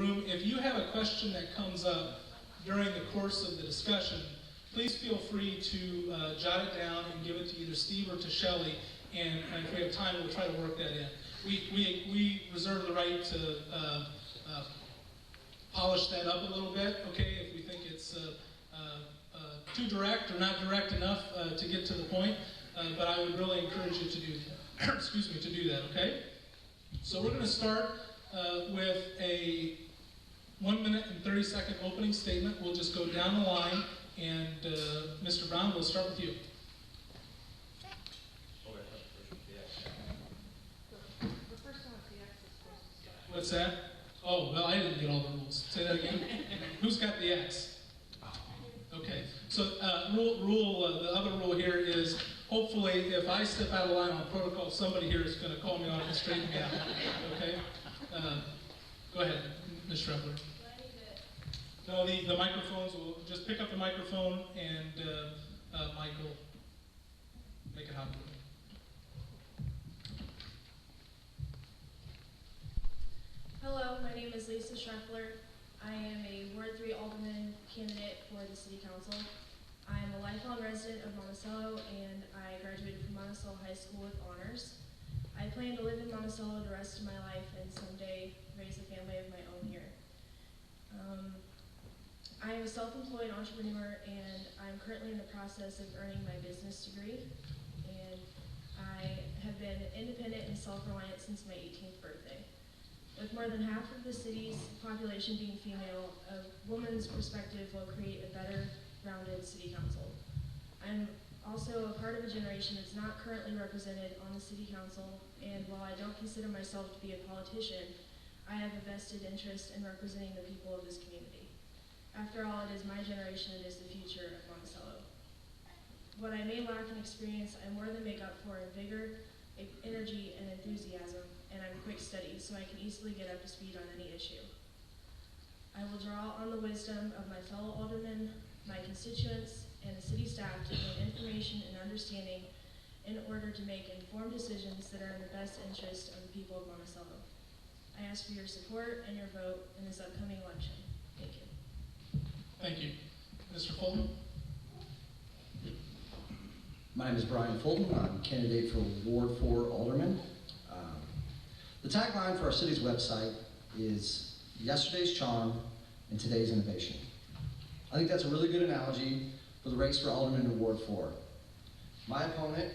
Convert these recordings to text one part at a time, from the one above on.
room. If you have a question that comes up during the course of the discussion, please feel free to jot it down and give it to either Steve or to Shelley, and if we have time, we'll try to work that in. We reserve the right to polish that up a little bit, okay, if we think it's too direct or not direct enough to get to the point, but I would really encourage you to do that. Excuse me, to do that, okay? So we're going to start with a 1 minute and 30-second opening statement. We'll just go down the line, and Mr. Brown, we'll start with you. What's that? Oh, well, I didn't get all the rules. Say that again. Who's got the X? Okay. So the other rule here is, hopefully, if I step out of line on protocol, somebody here is going to call me on it and straighten me out. Okay? Go ahead, Ms. Shreffler. No, the microphones will just pick up the microphone, and Michael, make it happen. Hello, my name is Lisa Shreffler. I am a Ward 3 Alderman candidate for the City Council. I am a lifelong resident of Monticello, and I graduated from Monticello High School with honors. I plan to live in Monticello the rest of my life and someday raise a family of my own here. I am a self-employed entrepreneur, and I'm currently in the process of earning my business degree. And I have been independent and self-reliant since my 18th birthday. With more than half of the city's population being female, a woman's perspective will create a better rounded city council. I'm also a part of a generation that's not currently represented on the city council, and while I don't consider myself to be a politician, I have a vested interest in representing the people of this community. After all, it is my generation that is the future of Monticello. What I may lack in experience, I more than make up for in vigor, energy, and enthusiasm, and I'm quick study, so I can easily get up to speed on any issue. I will draw on the wisdom of my fellow aldermen, my constituents, and the city staff to gain information and understanding in order to make informed decisions that are in the best interest of the people of Monticello. I ask for your support and your vote in this upcoming election. Thank you. Thank you. Mr. Fulton? My name is Brian Fulton. I'm a candidate for Ward 4 Alderman. The tagline for our city's website is yesterday's charm and today's innovation. I think that's a really good analogy for the race for Alderman in Ward 4. My opponent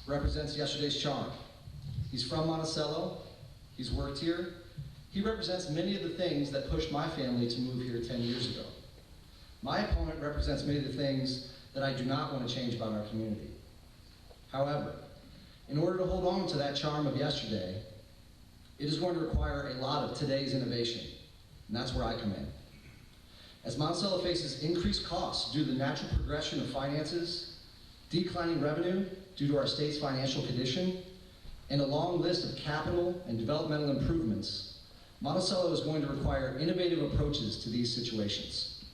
represents yesterday's charm. He's from Monticello. He's worked here. He represents many of the things that pushed my family to move here 10 years ago. My opponent represents many of the things that I do not want to change about our community. However, in order to hold on to that charm of yesterday, it is going to require a lot of today's innovation, and that's where I come in. As Monticello faces increased costs due to the natural progression of finances, declining revenue due to our state's financial condition, and a long list of capital and developmental improvements, Monticello is going to require innovative approaches to these situations.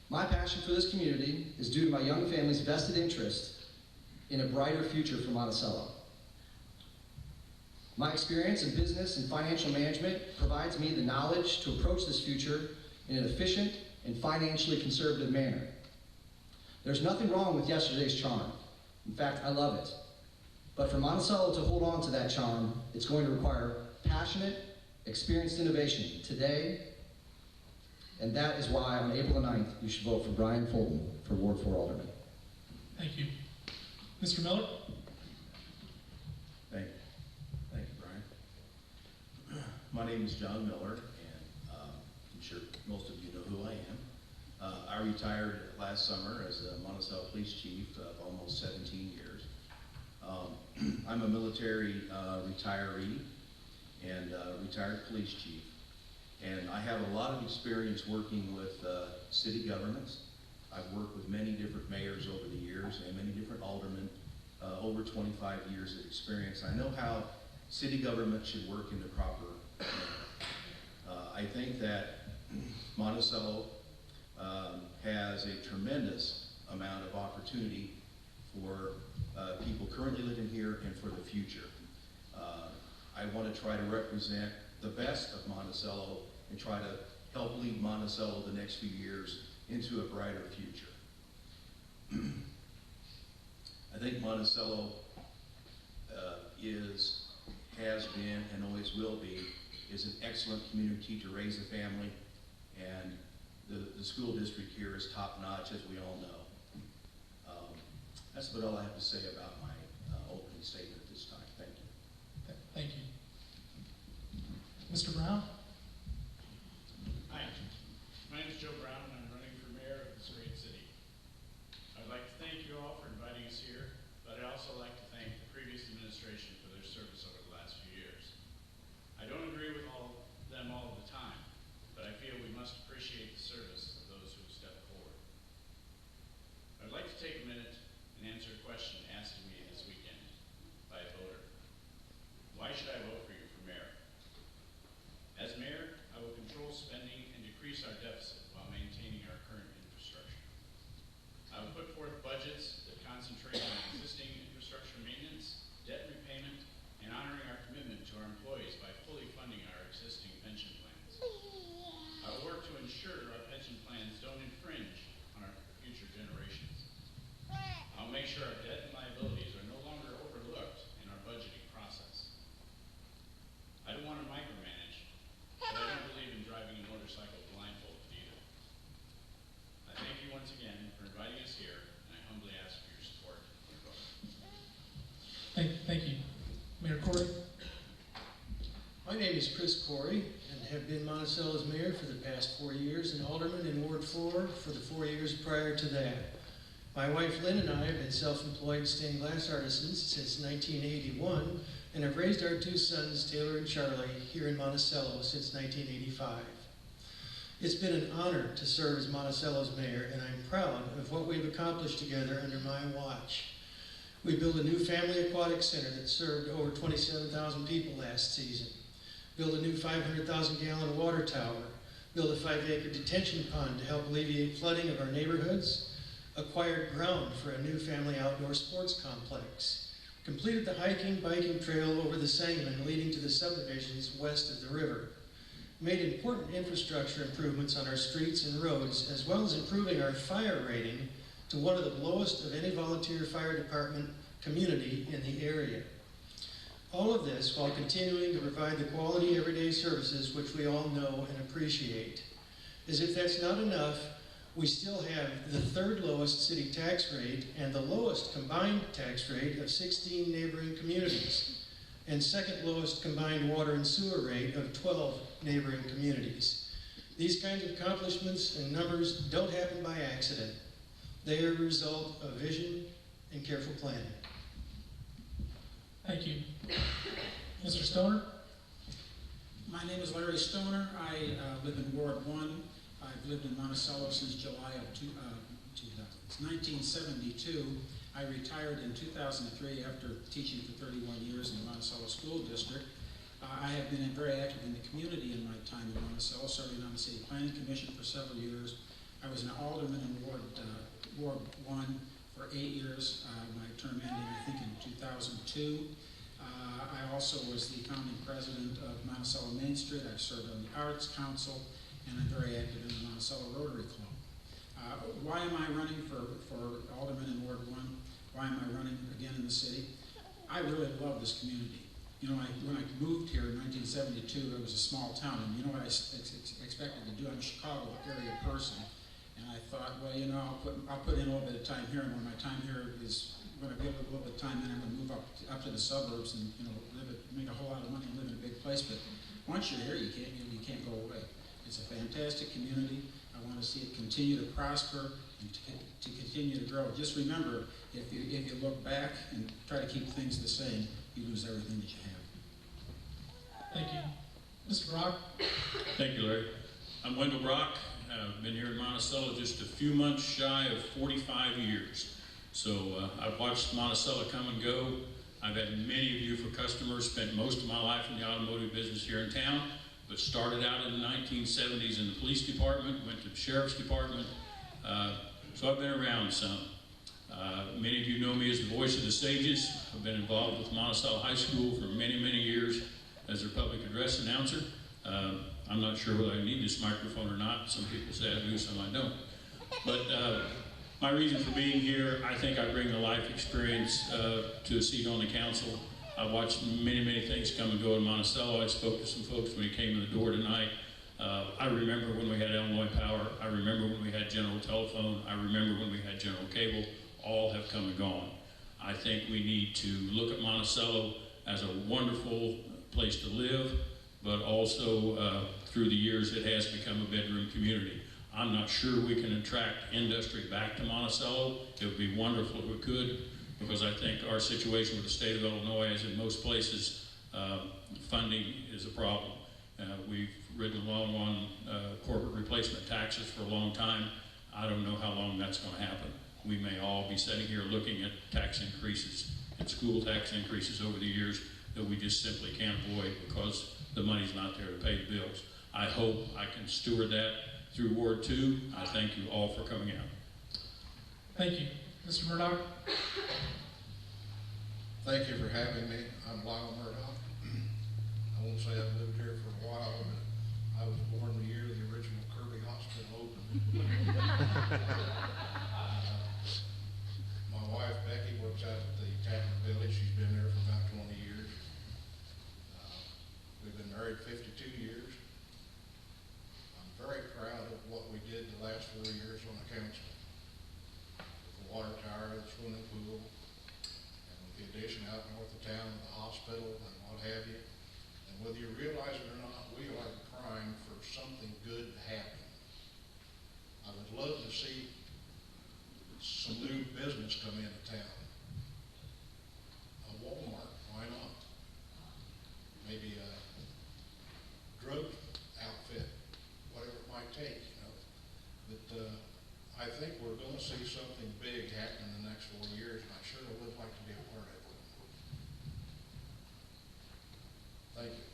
My passion for this community is due to my young family's vested interest in a brighter future for Monticello. My experience in business and financial management provides me the knowledge to approach this future in an efficient and financially conservative manner. There's nothing wrong with yesterday's charm. In fact, I love it. But for Monticello to hold on to that charm, it's going to require passionate, experienced innovation today, and that is why on April 9th, you should vote for Brian Fulton for Ward 4 Alderman. Thank you. Mr. Miller? Thank you, Brian. My name is John Miller, and I'm sure most of you know who I am. I retired last summer as a Monticello Police Chief of almost 17 years. I'm a military retiree and retired police chief, and I have a lot of experience working with city governments. I've worked with many different mayors over the years and many different aldermen, over 25 years of experience. I know how city government should work in the proper manner. I think that Monticello has a tremendous amount of opportunity for people currently living here and for the future. I want to try to represent the best of Monticello and try to help lead Monticello the next few years into a brighter future. I think Monticello has been, and always will be, is an excellent community to raise a family, and the school district here is top notch, as we all know. That's about all I have to say about my opening statement at this time. Thank you. Thank you. Mr. Brown? Hi, my name is Joe Brown, and I'm running for mayor of this great city. I'd like to thank you all for inviting us here, but I'd also like to thank the previous administration for their service over the last few years. I don't agree with them all of the time, but I feel we must appreciate the service of those who have stepped forward. I'd like to take a minute and answer a question asked of me this weekend by a voter. Why should I vote for you for mayor? As mayor, I will control spending and decrease our deficit while maintaining our current infrastructure. I will put forth budgets that concentrate on existing infrastructure maintenance, debt repayment, and honoring our commitment to our employees by fully funding our existing pension plans. I will work to ensure our pension plans don't infringe on our future generations. I'll make sure our debt and liabilities are no longer overlooked in our budgeting process. I don't want to micromanage, but I don't believe in driving a motorcycle blindfolded either. I thank you once again for inviting us here, and I humbly ask for your support and vote. Thank you. Mayor Corrie? My name is Chris Corrie, and have been Monticello's mayor for the past 4 years, and alderman in Ward 4 for the 4 years prior to that. My wife Lynn and I have been self-employed stained glass artisans since 1981, and have raised our 2 sons, Taylor and Charlie, here in Monticello since 1985. It's been an honor to serve as Monticello's mayor, and I'm proud of what we've accomplished together under my watch. We built a new family aquatic center that served over 27,000 people last season, built a new 500,000-gallon water tower, built a 5-acre detention pond to help alleviate flooding of our neighborhoods, acquired ground for a new family outdoor sports complex, completed the hiking, biking trail over the Sangamon leading to the subdivisions west of the river, made important infrastructure improvements on our streets and roads, as well as improving our fire rating to one of the lowest of any volunteer fire department community in the area. All of this while continuing to provide the quality everyday services which we all know and appreciate. As if that's not enough, we still have the 3rd lowest city tax rate and the lowest combined tax rate of 16 neighboring communities, and 2nd lowest combined water and sewer rate of 12 neighboring communities. These kinds of accomplishments and numbers don't happen by accident. They are a result of vision and careful planning. Thank you. Mr. Stoner? My name is Larry Stoner. I live in Ward 1. I've lived in Monticello since July of 1972. I retired in 2003 after teaching for 31 years in the Monticello School District. I have been very active in the community in my time in Monticello, serving on the City Planning Commission for several years. I was an alderman in Ward 1 for 8 years. My term ending, I think, in 2002. I also was the founding president of Monticello Main Street. I've served on the Arts Council, and I'm very active in the Monticello Rotary Club. Why am I running for alderman in Ward 1? Why am I running again in the city? I really love this community. You know, when I moved here in 1972, it was a small town, and you know what I expected to do? I'm a Chicago area person, and I thought, well, you know, I'll put in a little bit of time here, and when my time here is, when I give it a little bit of time, then I'm going to move up to the suburbs and, you know, make a whole lot of money and live in a big place. But once you're here, you can't go away. It's a fantastic community. I want to see it continue to prosper and to continue to grow. Just remember, if you look back and try to keep things the same, you lose everything that you have. Thank you. Mr. Brock? Thank you, Larry. I'm Wendell Brock. I've been here in Monticello just a few months shy of 45 years. So I've watched Monticello come and go. I've had many of you for customers, spent most of my life in the automotive business here in town, but started out in the 1970s in the police department, went to the sheriff's department. So I've been around some. Many of you know me as the voice of the Sages. I've been involved with Monticello High School for many, many years. as their public address announcer. I'm not sure whether I need this microphone or not. Some people say I do, some I don't. But my reason for being here, I think I bring the life experience to a seat on the council. I watched many, many things come and go in Monticello. I spoke to some folks when he came in the door tonight. I remember when we had Illinois Power. I remember when we had General Telephone. I remember when we had General Cable. All have come and gone. I think we need to look at Monticello as a wonderful place to live, but also through the years it has become a bedroom community. I'm not sure we can attract industry back to Monticello. It would be wonderful if we could, because I think our situation with the state of Illinois, as in most places, funding is a problem. We've ridden along on corporate replacement taxes for a long time. I don't know how long that's going to happen. We may all be sitting here looking at tax increases and school tax increases over the years that we just simply can't avoid because the money's not there to pay the bills. I hope I can steward that through Ward 2. I thank you all for coming out. Thank you. Mr. Murdock? Thank you for having me. I'm Lyle Murdock. I won't say I've lived here for a while, but I was born the year the original Corrie Hospital opened. My wife, Becky, works out at the Tappan Village. She's been there for about 20 years. We've been married 52 years. I'm very proud of what we did the last 4 years on the council. With the water tower, the swimming pool, and with the addition out north of town of the hospital and what have you. And whether you realize it or not, we are crying for something good to happen. I would love to see some new business come into town. A Walmart, why not? Maybe a drug outfit, whatever it might take, you know. But I think we're going to see something big happen in the next 4 years, and I sure would like to be a part of it. Thank you.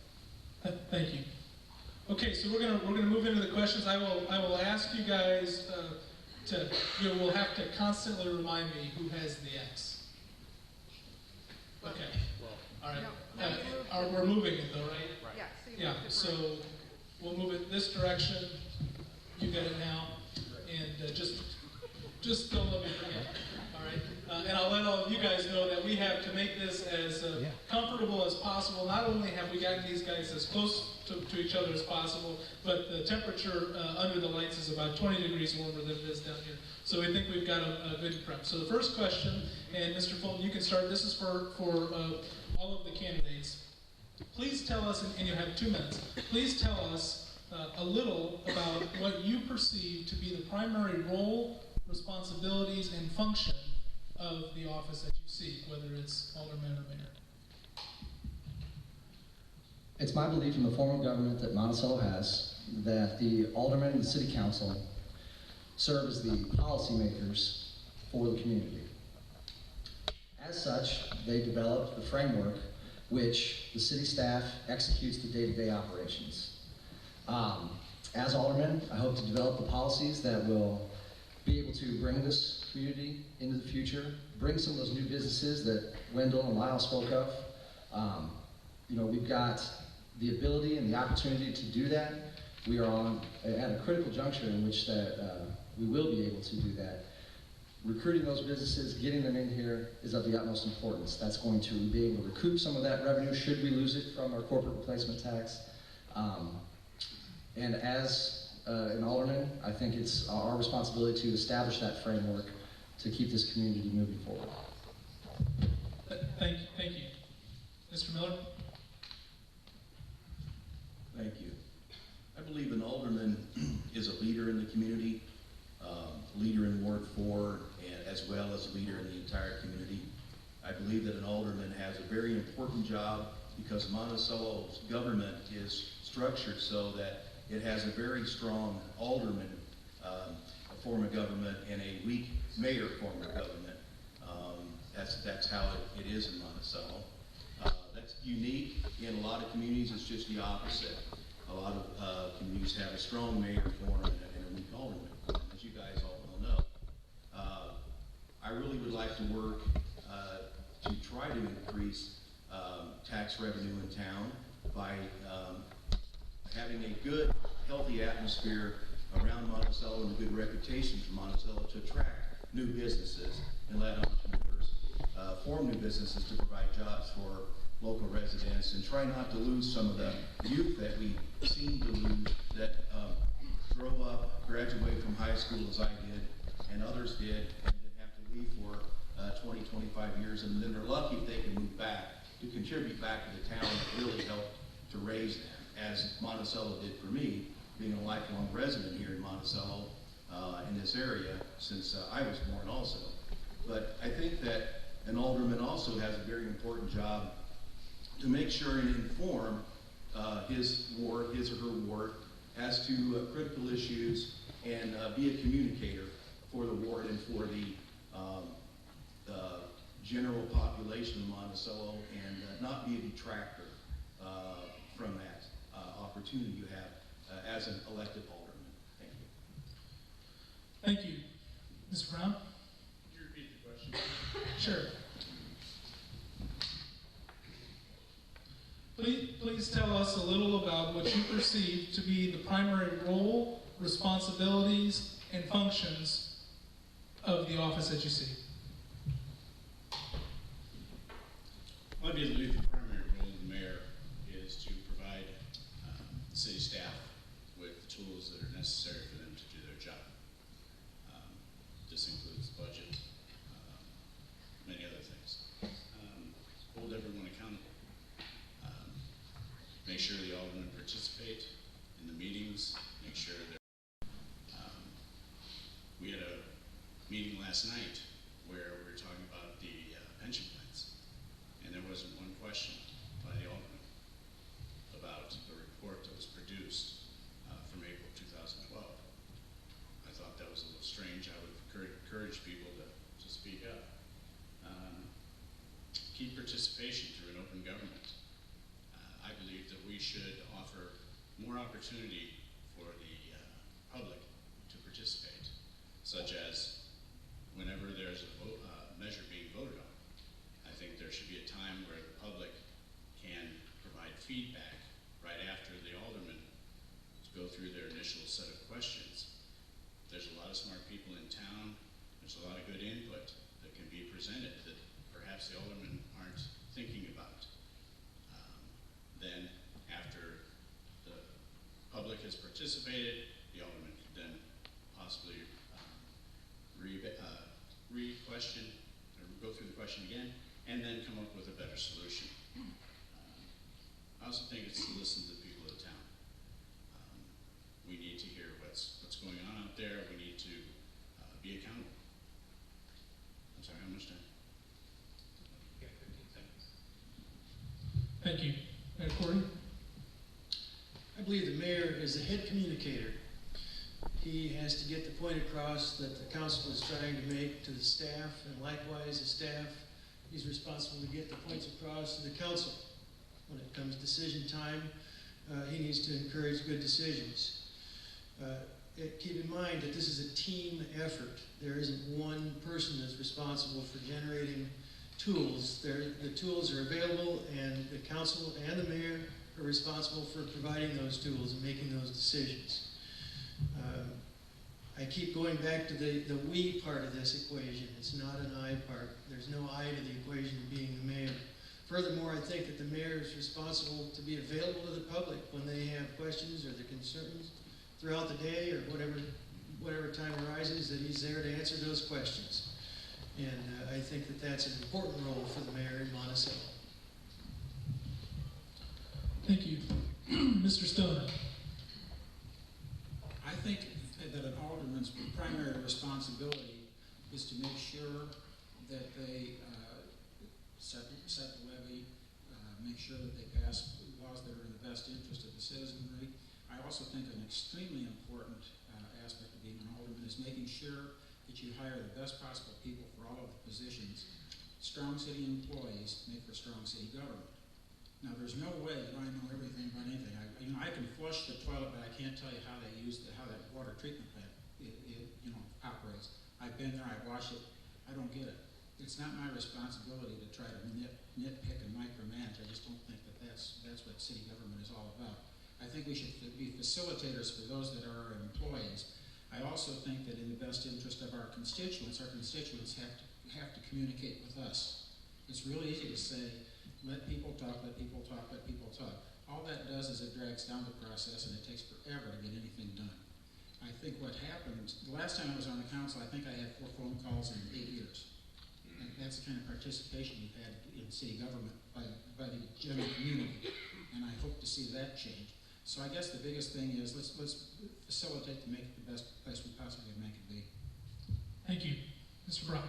Thank you. Okay, so we're gonna move into the questions. I will ask you guys you will have to constantly remind me who has the X. Okay. All right. We're moving it though, right? Yeah. So we'll move it this direction. You get it now, and just don't let me forget. All right. And I'll let all of you guys know that we have to make this as comfortable as possible. Not only have we gotten these guys as close to each other as possible, but the temperature under the lights is about 20 degrees warmer than it is down here. So we think we've got a good prep. So the first question, and Mr. Fulton, you can start. This is for all of the candidates. Please tell us, and you have 2 minutes, please tell us a little about what you perceive to be the primary role, responsibilities, and function of the office that you seek, whether it's alderman or mayor. It's my belief in the form of government that Monticello has that the alderman and the city council serve as the policymakers for the community. As such, they develop the framework which the city staff executes the day-to-day operations. As alderman, I hope to develop the policies that will be able to bring this community into the future, bring some of those new businesses that Wendell and Lyle spoke of. We've got the ability and the opportunity to do that. We are at a critical juncture in which we will be able to do that. Recruiting those businesses, getting them in here is of the utmost importance. That's going to be able to recoup some of that revenue should we lose it from our corporate replacement tax. And as an alderman, I think it's our responsibility to establish that framework to keep this community moving forward. Thank you. Mr. Miller? Thank you. I believe an alderman is a leader in the community, leader in Ward 4, and as well as a leader in the entire community. I believe that an alderman has a very important job because Monticello's government is structured so that it has a very strong alderman form of government and a weak mayor form of government. That's how it is in Monticello. That's unique. In a lot of communities, it's just the opposite. A lot of communities have a strong mayor form and a weak alderman, as you guys all well know. I really would like to work to try to increase tax revenue in town. by having a good, healthy atmosphere around Monticello and a good reputation for Monticello to attract new businesses and let entrepreneurs form new businesses to provide jobs for local residents, and try not to lose some of the youth that we seem to lose that grow up, graduate from high school as I did, and others did, and then have to leave for 20, 25 years, and then they're lucky if they can move back to contribute back to the town that really helped to raise them, as Monticello did for me, being a lifelong resident here in Monticello, in this area, since I was born also. But I think that an alderman also has a very important job to make sure and inform his ward, his or her ward, as to critical issues, and be a communicator for the ward and for the general population of Monticello, and not be a detractor from that opportunity you have as an elected alderman. Thank you. Thank you. Mr. Brown? Could you repeat the question? Sure. Please tell us a little about what you perceive to be the primary role, responsibilities, and functions of the office that you see. I believe the primary role of the mayor is to provide the city staff with the tools that are necessary for them to do their job. This includes budget, many other things. Hold everyone accountable. Make sure the aldermen participate in the meetings, make sure that we had a meeting last night where we were talking about the pension plans, and there wasn't one question by the alderman about the report that was produced from April 2012. I thought that was a little strange. I would encourage people to speak up. Keep participation through an open government. I believe that we should offer more opportunity for the public to participate, such as whenever there's a measure being voted on. I think there should be a time where the public can provide feedback right after the aldermen go through their initial set of questions. There's a lot of smart people in town. There's a lot of good input that can be presented that perhaps the aldermen aren't thinking about. Then, after the public has participated, the alderman could then possibly re-question, or go through the question again, and then come up with a better solution. I also think it's to listen to the people of the town. We need to hear what's going on out there. We need to be accountable. I'm sorry, how much time? Yeah, 15 seconds. Thank you. And Corrie? I believe the mayor is the head communicator. He has to get the point across that the council is trying to make to the staff, and likewise the staff, he's responsible to get the points across to the council. When it comes decision time, he needs to encourage good decisions. Keep in mind that this is a team effort. There isn't one person that's responsible for generating tools. The tools are available, and the council and the mayor are responsible for providing those tools and making those decisions. I keep going back to the we part of this equation. It's not an I part. There's no I to the equation of being the mayor. Furthermore, I think that the mayor is responsible to be available to the public when they have questions or their concerns throughout the day, or whatever time arises, that he's there to answer those questions. And I think that that's an important role for the mayor in Monticello. Thank you. Mr. Stoner? I think that an alderman's primary responsibility is to make sure that they set the levy, make sure that they pass laws that are in the best interest of the citizenry. I also think an extremely important aspect of being an alderman is making sure that you hire the best possible people for all of the positions. Strong city employees make for strong city government. Now, there's no way that I know everything about anything. I can flush the toilet, but I can't tell you how how that water treatment plant operates. I've been there, I watched it. I don't get it. it's not my responsibility to try to nitpick and micromanage. I just don't think that that's what city government is all about. I think we should be facilitators for those that are our employees. I also think that in the best interest of our constituents have to communicate with us. It's really easy to say, let people talk, let people talk, let people talk. All that does is it drags down the process, and it takes forever to get anything done. I think what happened, the last time I was on the council, I think I had 4 phone calls in 8 years. And that's the kind of participation we've had in city government by the general community, and I hope to see that change. So I guess the biggest thing is let's facilitate to make it the best place we possibly make it be. Thank you. Mr. Brock.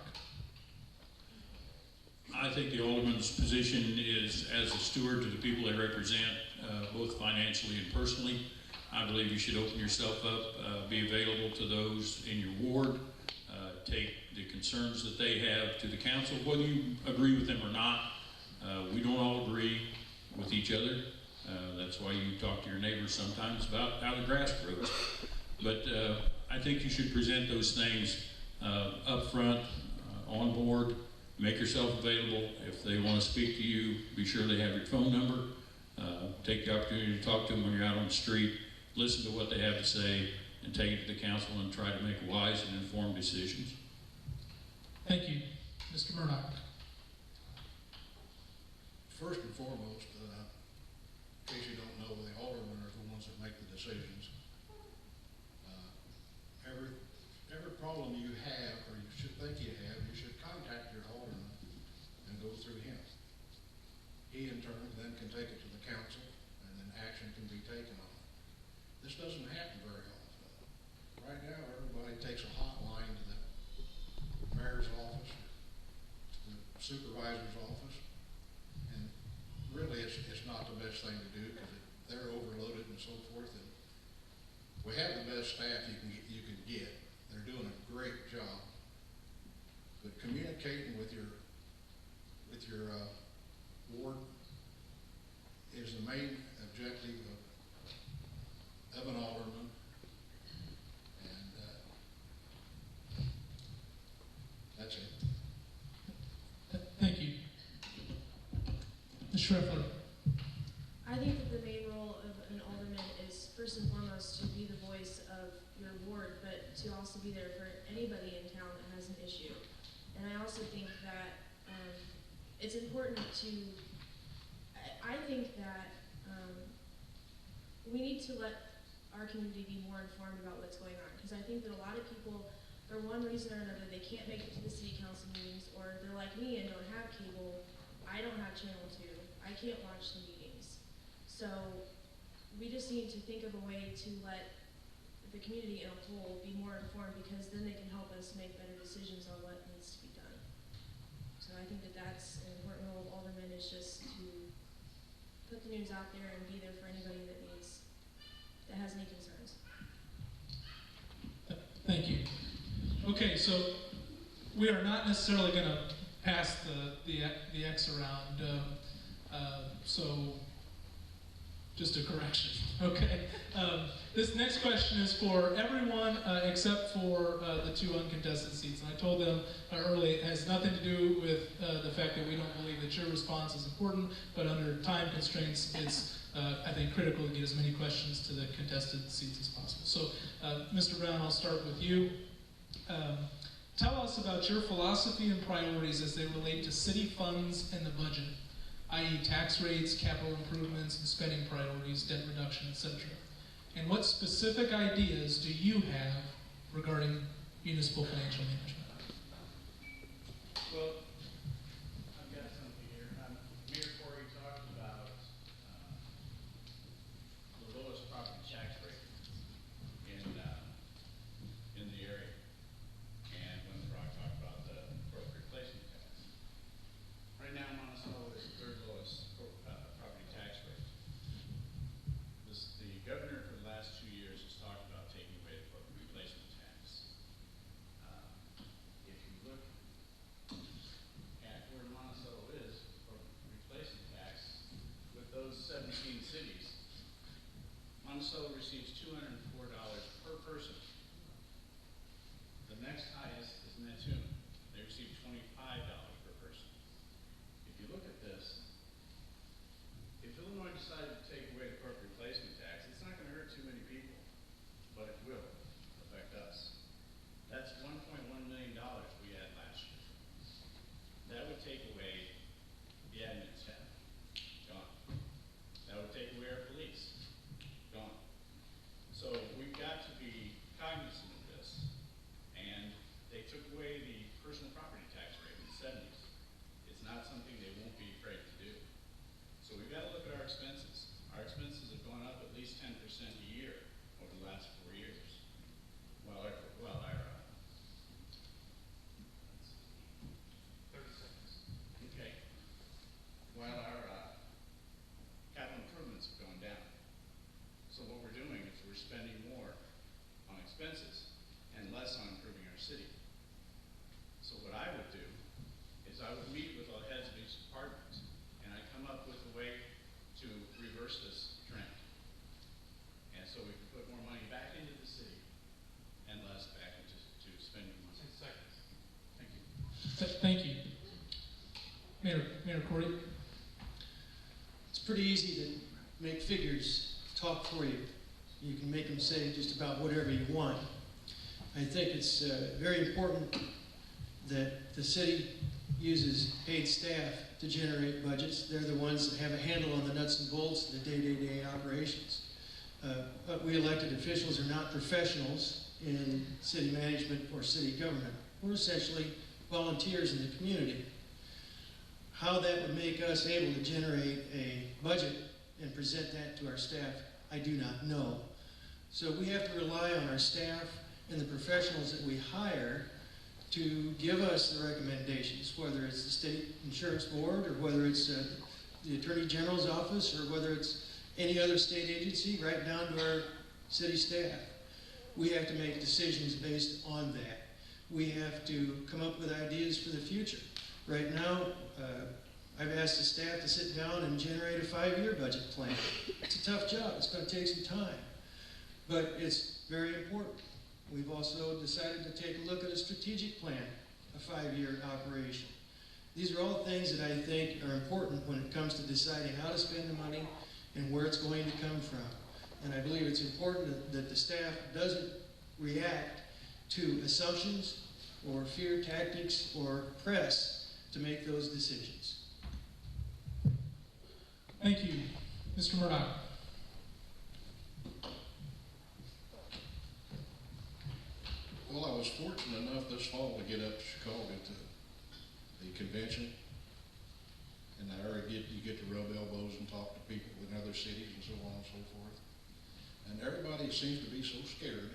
I think the alderman's position is as a steward to the people they represent, both financially and personally. I believe you should open yourself up, be available to those in your ward, take the concerns that they have to the council, whether you agree with them or not. We don't all agree with each other. That's why you talk to your neighbors sometimes about how the grass grows. But I think you should present those things up front, on board, make yourself available. If they want to speak to you, be sure they have your phone number. Take the opportunity to talk to them when you're out on the street, listen to what they have to say, and take it to the council and try to make wise and informed decisions. Thank you. Mr. Murdock. First and foremost, in case you don't know, the aldermen are the ones that make the decisions. Every problem you have, or you should think you have, you should contact your alderman and go through him. He in turn then can take it to the council, and then action can be taken on it. This doesn't happen very often. Right now, everybody takes a hotline to the mayor's office, to the supervisor's office, and really it's not the best thing to do because they're overloaded and so forth. And we have the best staff you can get. They're doing a great job. But communicating with your ward is the main objective of an alderman. And that's it. Thank you. Ms. Shreffler. I think that the main role of an alderman is first and foremost to be the voice of your ward, but to also be there for anybody in town that has an issue. And I also think that it's important to, I think that we need to let our community be more informed about what's going on. Because I think that a lot of people, for one reason or another, they can't make it to the city council meetings, or they're like me and don't have cable. I don't have channel 2. I can't watch the meetings. So we just need to think of a way to let the community in a whole be more informed, because then they can help us make better decisions on what needs to be done. So I think that that's an important role of aldermen, is just to put the news out there and be there for anybody that has any concerns. Thank you. Okay, so we are not necessarily going to pass the X around. So just a correction. Okay. This next question is for everyone except for the 2 uncontested seats. And I told them early, it has nothing to do with the fact that we don't believe that your response is important, but under time constraints, it's, I think, critical to get as many questions to the contested seats as possible. So, Mr. Brown, I'll start with you. Tell us about your philosophy and priorities as they relate to city funds and the budget, i.e. tax rates, capital improvements, and spending priorities, debt reduction, etc. And what specific ideas do you have regarding municipal financial management? Well, I've got something here. Mayor Corrie talked about the lowest property tax rate in the area. And Wendy Brock talked about the corporate replacement tax. Right now, Monticello is the 3rd lowest property tax rate. The governor for the last 2 years has talked about taking away the corporate replacement tax. cognizant of this, and they took away the personal property tax rate in the 70s. It's not something they won't be afraid to do. So we've got to look at our expenses. Our expenses have gone up at least 10% a year over the last 4 years. Well, our 30 seconds. Okay. While our capital improvements have gone down. So what we're doing is we're spending more on expenses and less on improving our city. So what I would do is I would meet with all heads of each department, and I'd come up with a way to reverse this trend. And so we can put more money back into the city and less back into spending money. 10 seconds. Thank you. Thank you. Mayor Corrie? It's pretty easy to make figures talk for you. You can make them say just about whatever you want. I think it's very important that the city uses paid staff to generate budgets. They're the ones that have a handle on the nuts and bolts of the day-to-day operations. But we elected officials are not professionals in city management or city government. We're essentially volunteers in the community. How that would make us able to generate a budget and present that to our staff, I do not know. So we have to rely on our staff and the professionals that we hire to give us the recommendations, whether it's the State Insurance Board or whether it's the Attorney General's office or whether it's any other state agency, right down to our city staff. We have to make decisions based on that. We have to come up with ideas for the future. Right now, I've asked the staff to sit down and generate a 5-year budget plan. It's a tough job. It's going to take some time. But it's very important. We've also decided to take a look at a strategic plan, a 5-year operation. These are all things that I think are important when it comes to deciding how to spend the money and where it's going to come from. And I believe it's important that the staff doesn't react to assumptions or fear tactics or press to make those decisions. Thank you. Mr. Murdock? Well, I was fortunate enough this fall to get up to Chicago to the convention. And you get to rub elbows and talk to people in other cities and so on and so forth. And everybody seems to be so scared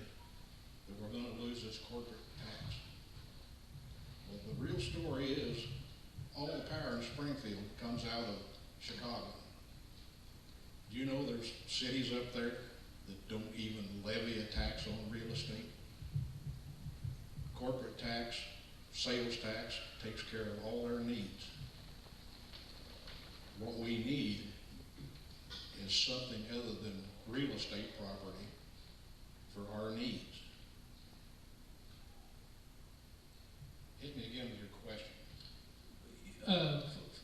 that we're going to lose this corporate tax. Well, the real story is all the power in Springfield comes out of Chicago. Do you know there's cities up there that don't even levy a tax on real estate? Corporate tax, sales tax takes care of all their needs. What we need is something other than real estate property for our needs. Hit me again with your question.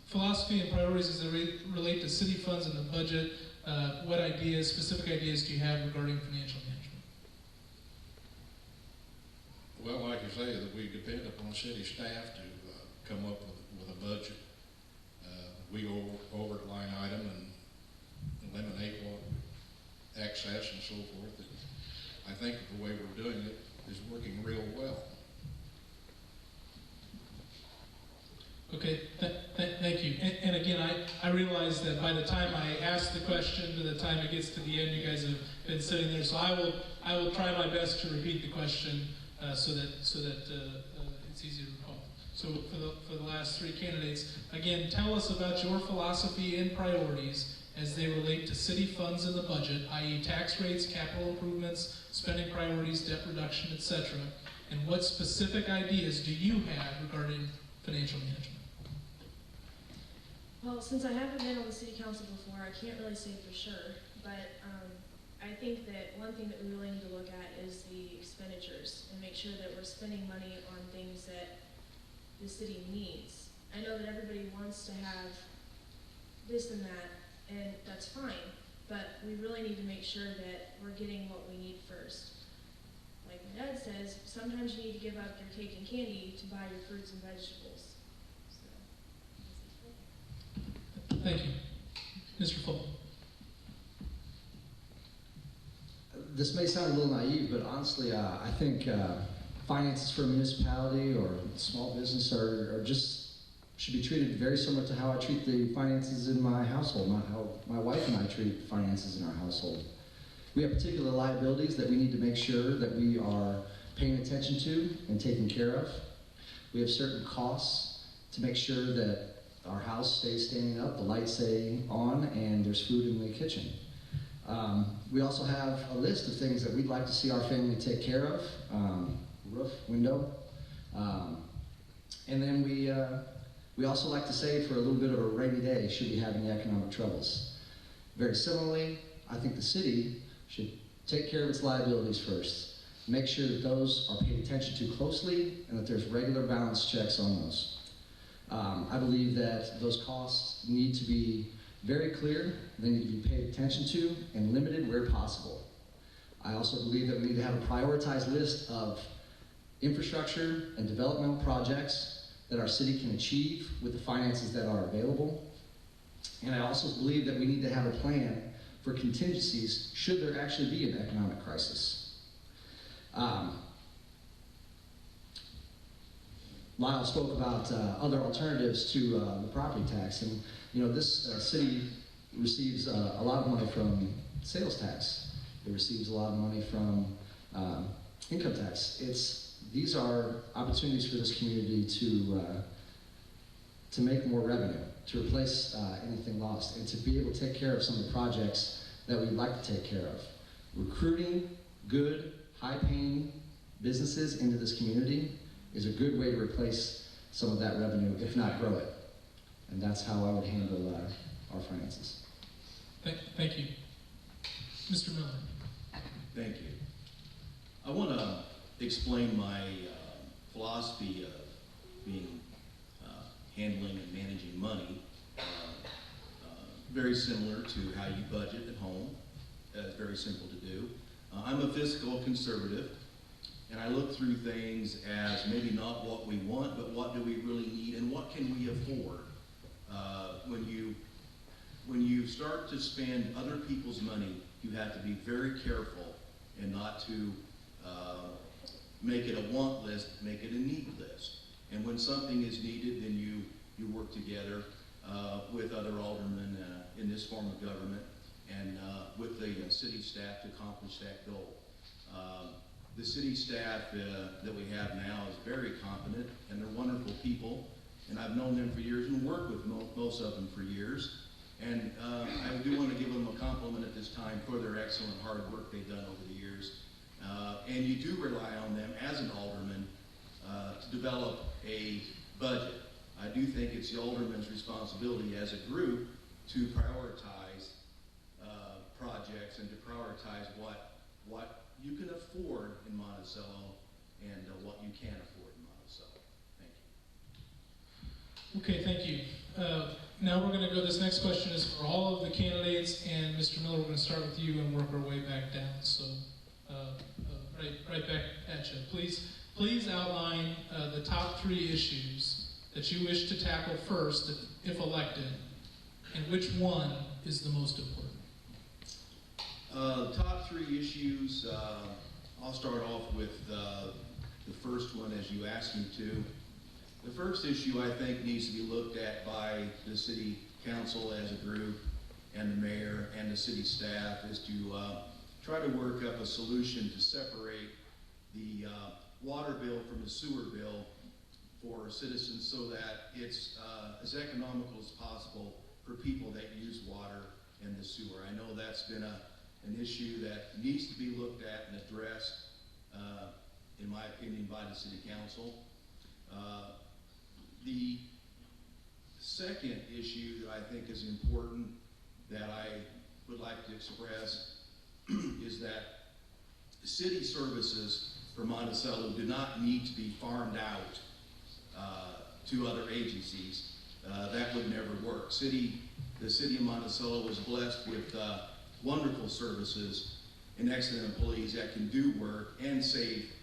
Philosophy and priorities as they relate to city funds and the budget. What ideas, specific ideas do you have regarding financial management? Well, like you say, that we depend upon city staff to come up with a budget. We go over the line item and eliminate what excess and so forth. And I think the way we're doing it is working real well. Okay, thank you. And again, I realize that by the time I ask the question to the time it gets to the end, you guys have been sitting there. So I will try my best to repeat the question so that it's easy to recall. So for the last 3 candidates, again, tell us about your philosophy and priorities as they relate to city funds in the budget, i.e. tax rates, capital improvements, spending priorities, debt reduction, etc. And what specific ideas do you have regarding financial management? Well, since I haven't been on the city council before, I can't really say for sure, but I think that one thing that we really need to look at is the expenditures and make sure that we're spending money on things that the city needs. I know that everybody wants to have this and that, and that's fine, but we really need to make sure that we're getting what we need first. Like my dad says, sometimes you need to give up your cake and candy to buy your fruits and vegetables. So, thank you. Mr. Fulton. The this may sound a little naive, but honestly, I think finances for a municipality or small business are just should be treated very similar to how I treat the finances in my household, how my wife and I treat finances in our household. We have particular liabilities that we need to make sure that we are paying attention to and taking care of. We have certain costs to make sure that our house stays standing up, the lights stay on, and there's food in the kitchen. We also have a list of things that we'd like to see our family take care of, roof, window. And then we also like to save for a little bit of a rainy day should we have any economic troubles. Very similarly, I think the city should take care of its liabilities first. Make sure that those are paid attention to closely and that there's regular balance checks on those. I believe that those costs need to be very clear, they need to be paid attention to and limited where possible. I also believe that we need to have a prioritized list of infrastructure and developmental projects that our city can achieve with the finances that are available. And I also believe that we need to have a plan for contingencies should there actually be an economic crisis. Lyle spoke about other alternatives to the property tax, and you know this city receives a lot of money from sales tax. It receives a lot of money from income tax. These are opportunities for this community to make more revenue, to replace anything lost, and to be able to take care of some of the projects that we'd like to take care of. Recruiting good, high-paying businesses into this community is a good way to replace some of that revenue, if not grow it. And that's how I would handle our finances. Thank you. Mr. Miller. Thank you. I want to explain my philosophy of being handling and managing money. Very similar to how you budget at home. It's very simple to do. I'm a fiscal conservative, and I look through things as maybe not what we want, but what do we really need and what can we afford. When you start to spend other people's money, you have to be very careful and not to make it a want list, make it a need list. And when something is needed, then you work together with other aldermen in this form of government and with the city staff to accomplish that goal. The city staff that we have now is very competent, and they're wonderful people, and I've known them for years and worked with most of them for years. And I do want to give them a compliment at this time for their excellent hard work they've done over the years. And you do rely on them as an alderman to develop a budget. I do think it's the alderman's responsibility as a group to prioritize projects and to prioritize what you can afford in Monticello and what you can't afford in Monticello. Thank you. Okay, thank you. Now we're going to go, this next question is for all of the candidates, and Mr. Miller, we're going to start with you and work our way back down. So, right back at you. Please outline the top 3 issues that you wish to tackle first if elected, and which one is the most important. Top 3 issues, I'll start off with the first one as you asked me to. The first issue I think needs to be looked at by the city council as a group and the mayor and the city staff is to try to work up a solution to separate the water bill from the sewer bill for citizens so that it's as economical as possible for people that use water and the sewer. I know that's been an issue that needs to be looked at and addressed, in my opinion, by the city council. The second issue that I think is important that I would like to express is that city services for Monticello do not need to be farmed out to other agencies. That would never work. The city of Monticello is blessed with wonderful services and excellent employees that can do work and save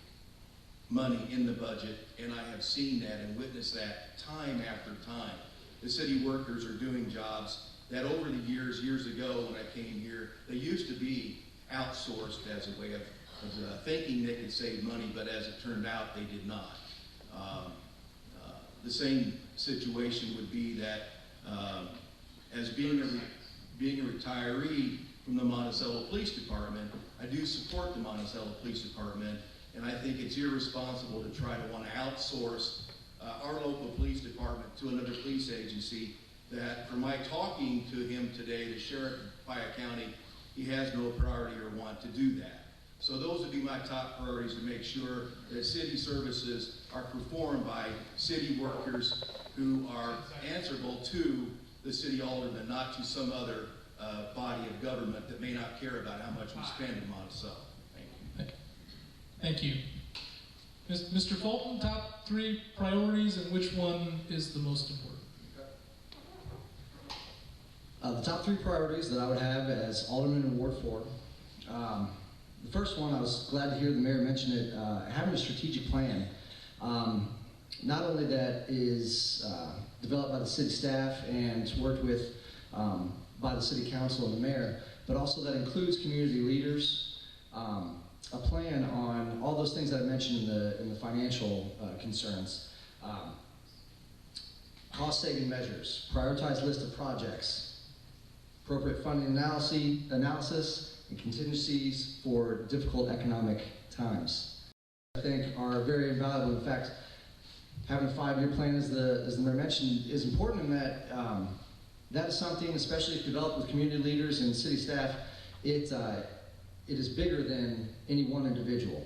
money in the budget, and I have seen that and witnessed that time after time. The city workers are doing jobs that over the years ago when I came here, they used to be outsourced as a way of thinking they could save money, but as it turned out, they did not. The same situation would be that as being a retiree from the Monticello Police Department, I do support the Monticello Police Department, and I think it's irresponsible to try to want to outsource our local police department to another police agency that, from my talking to him today, the sheriff of Piatt County, he has no priority or want to do that. So those would be my top priorities, to make sure that city services are performed by city workers who are answerable to the city alderman, not to some other body of government that may not care about how much we spend in Monticello. Thank you. Thank you. Mr. Fulton, top 3 priorities, and which one is the most important? The top 3 priorities that I would have as Alderman in Ward 4. The first one, I was glad to hear the mayor mention it, having a strategic plan. Not only that is developed by the city staff and worked with by the city council and the mayor, but also that includes community leaders, a plan on all those things that I mentioned in the financial concerns. Cost-saving measures, prioritized list of projects, appropriate funding analysis, and contingencies for difficult economic times. I think are very invaluable. In fact, having a 5-year plan, as the mayor mentioned, is important in that that is something, especially if developed with community leaders and city staff, it is bigger than any one individual.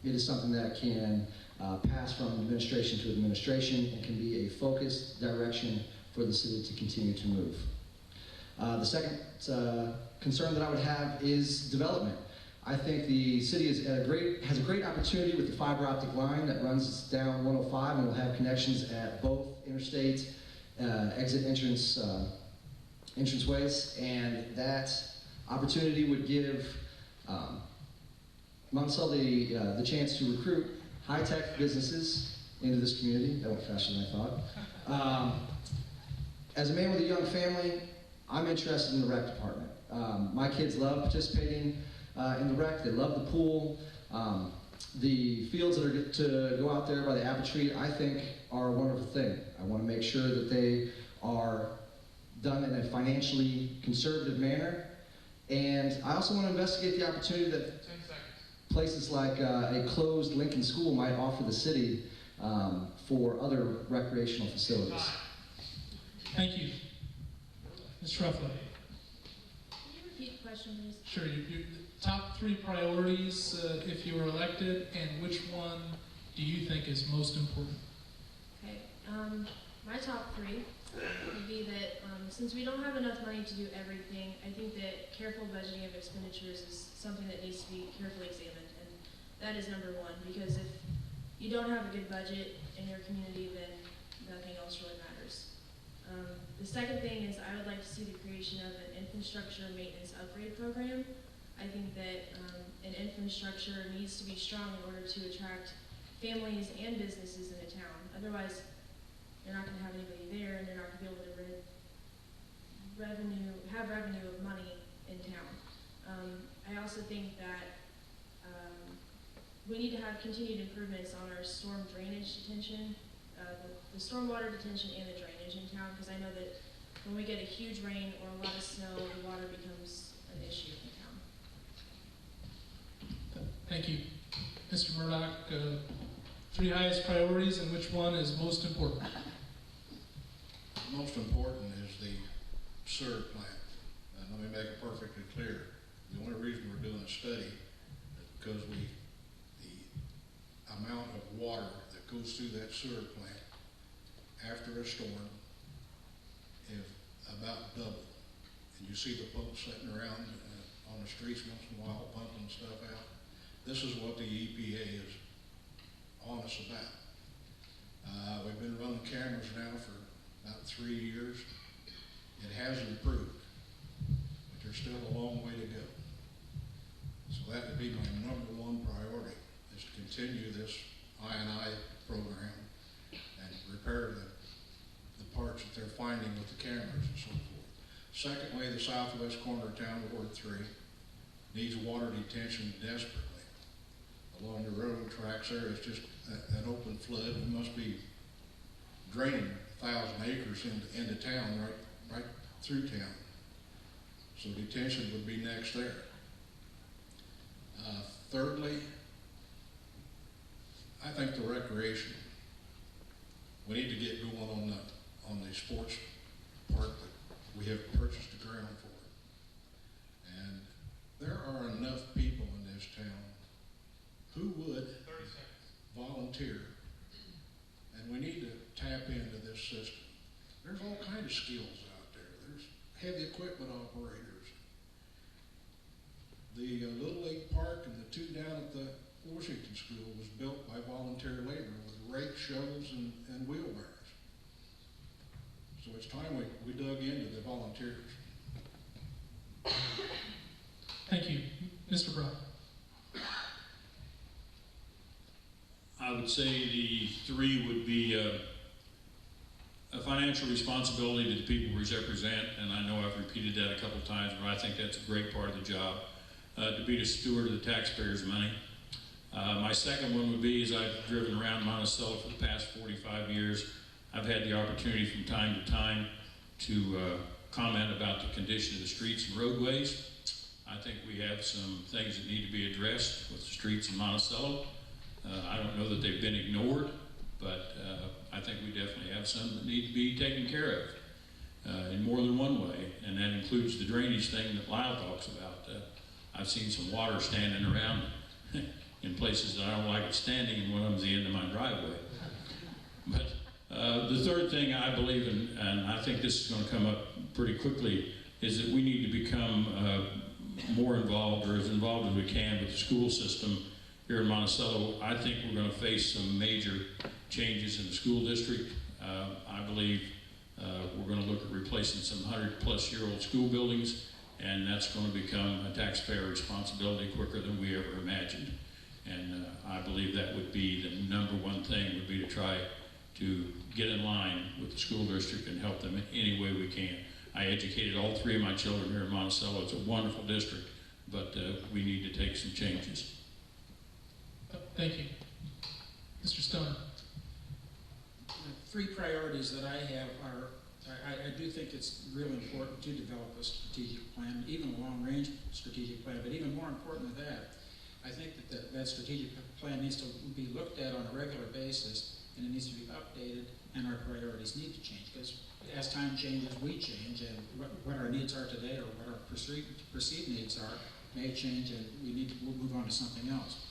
It is something that can pass from administration to administration and can be a focused direction for the city to continue to move. The second concern that I would have is development. I think the city has a great opportunity with the fiber optic line that runs down 105 and will have connections at both interstate entranceways, and that opportunity would give Monticello the chance to recruit high-tech businesses into this community. That went faster than I thought. As a man with a young family, I'm interested in the rec department. My kids love participating in the rec. They love the pool. The fields that are to go out there by the apple tree, I think, are a wonderful thing. I want to make sure that they are done in a financially conservative manner. And I also want to investigate the opportunity that places like a closed Lincoln School might offer the city for other recreational facilities. Thank you. Ms. Shreffler. Can you repeat the question, please? Sure. Your top 3 priorities if you were elected, and which one do you think is most important? Okay. My top 3 would be that since we don't have enough money to do everything, I think that careful budgeting of expenditures is something that needs to be carefully examined, and that is number 1, because if you don't have a good budget in your community, then nothing else really matters. The second thing is I would like to see the creation of an infrastructure maintenance upgrade program. I think that an infrastructure needs to be strong in order to attract families and businesses in a town. Otherwise, you're not going to have anybody there, and you're not going to be able to have revenue of money in town. I also think that we need to have continued improvements on our storm drainage detention, the stormwater detention and the drainage in town, because I know that when we get a huge rain or a lot of snow, the water becomes an issue in town. Thank you. Mr. Murdock, 3 highest priorities, and which one is most important? Most important is the sewer plant. And let me make it perfectly clear. The only reason we're doing a study is because the amount of water that goes through that sewer plant after a storm is about double. And you see the folks sitting around on the streets once in a while pumping stuff out. This is what the EPA is on us about. We've been running cameras now for about 3 years. It has improved, but there's still a long way to go. So that would be my number 1 priority, is to continue this I&I program and repair the parts that they're finding with the cameras and so forth. Secondly, the southwest corner of town, Ward 3. needs water detention desperately. Along the railroad tracks there, it's just an open flood. We must be draining 1,000 acres into town, right through town. So detention would be next there. Thirdly, I think the recreation. We need to get going on the sports park that we have purchased the ground for. And there are enough people in this town who would volunteer. And we need to tap into this system. There's all kinds of skills out there. There's heavy equipment operators. The Little League Park and the two down at the Washington School was built by volunteer labor with rake, shovels, and wheelbarrows. So it's time we dug into the volunteers. Thank you. Mr. Brock. I would say the three would be a financial responsibility to the people we represent, and I know I've repeated that a couple of times, but I think that's a great part of the job, to be the steward of the taxpayers' money. My second one would be, as I've driven around Monticello for the past 45 years, I've had the opportunity from time to time to comment about the condition of the streets and roadways. I think we have some things that need to be addressed with the streets in Monticello. I don't know that they've been ignored, but I think we definitely have some that need to be taken care of in more than one way, and that includes the drainage thing that Lyle talks about. I've seen some water standing around in places that I don't like it standing, and one of them's the end of my driveway. But the third thing I believe in, and I think this is going to come up pretty quickly, is that we need to become more involved, or as involved as we can, with the school system here in Monticello. I think we're going to face some major changes in the school district. I believe we're going to look at replacing some 100-plus-year-old school buildings, and that's going to become a taxpayer responsibility quicker than we ever imagined. And I believe that would be the number one thing, would be to try to get in line with the school district and help them in any way we can. I educated all three of my children here in Monticello. It's a wonderful district, but we need to take some changes. Thank you. Mr. Stoner. Three priorities that I have are, I do think it's really important to develop a strategic plan, even a long-range strategic plan, but even more important than that, I think that that strategic plan needs to be looked at on a regular basis, and it needs to be updated, and our priorities need to change, because as time changes, we change, and what our needs are today, or what our perceived needs are, may change, and we'll move on to something else.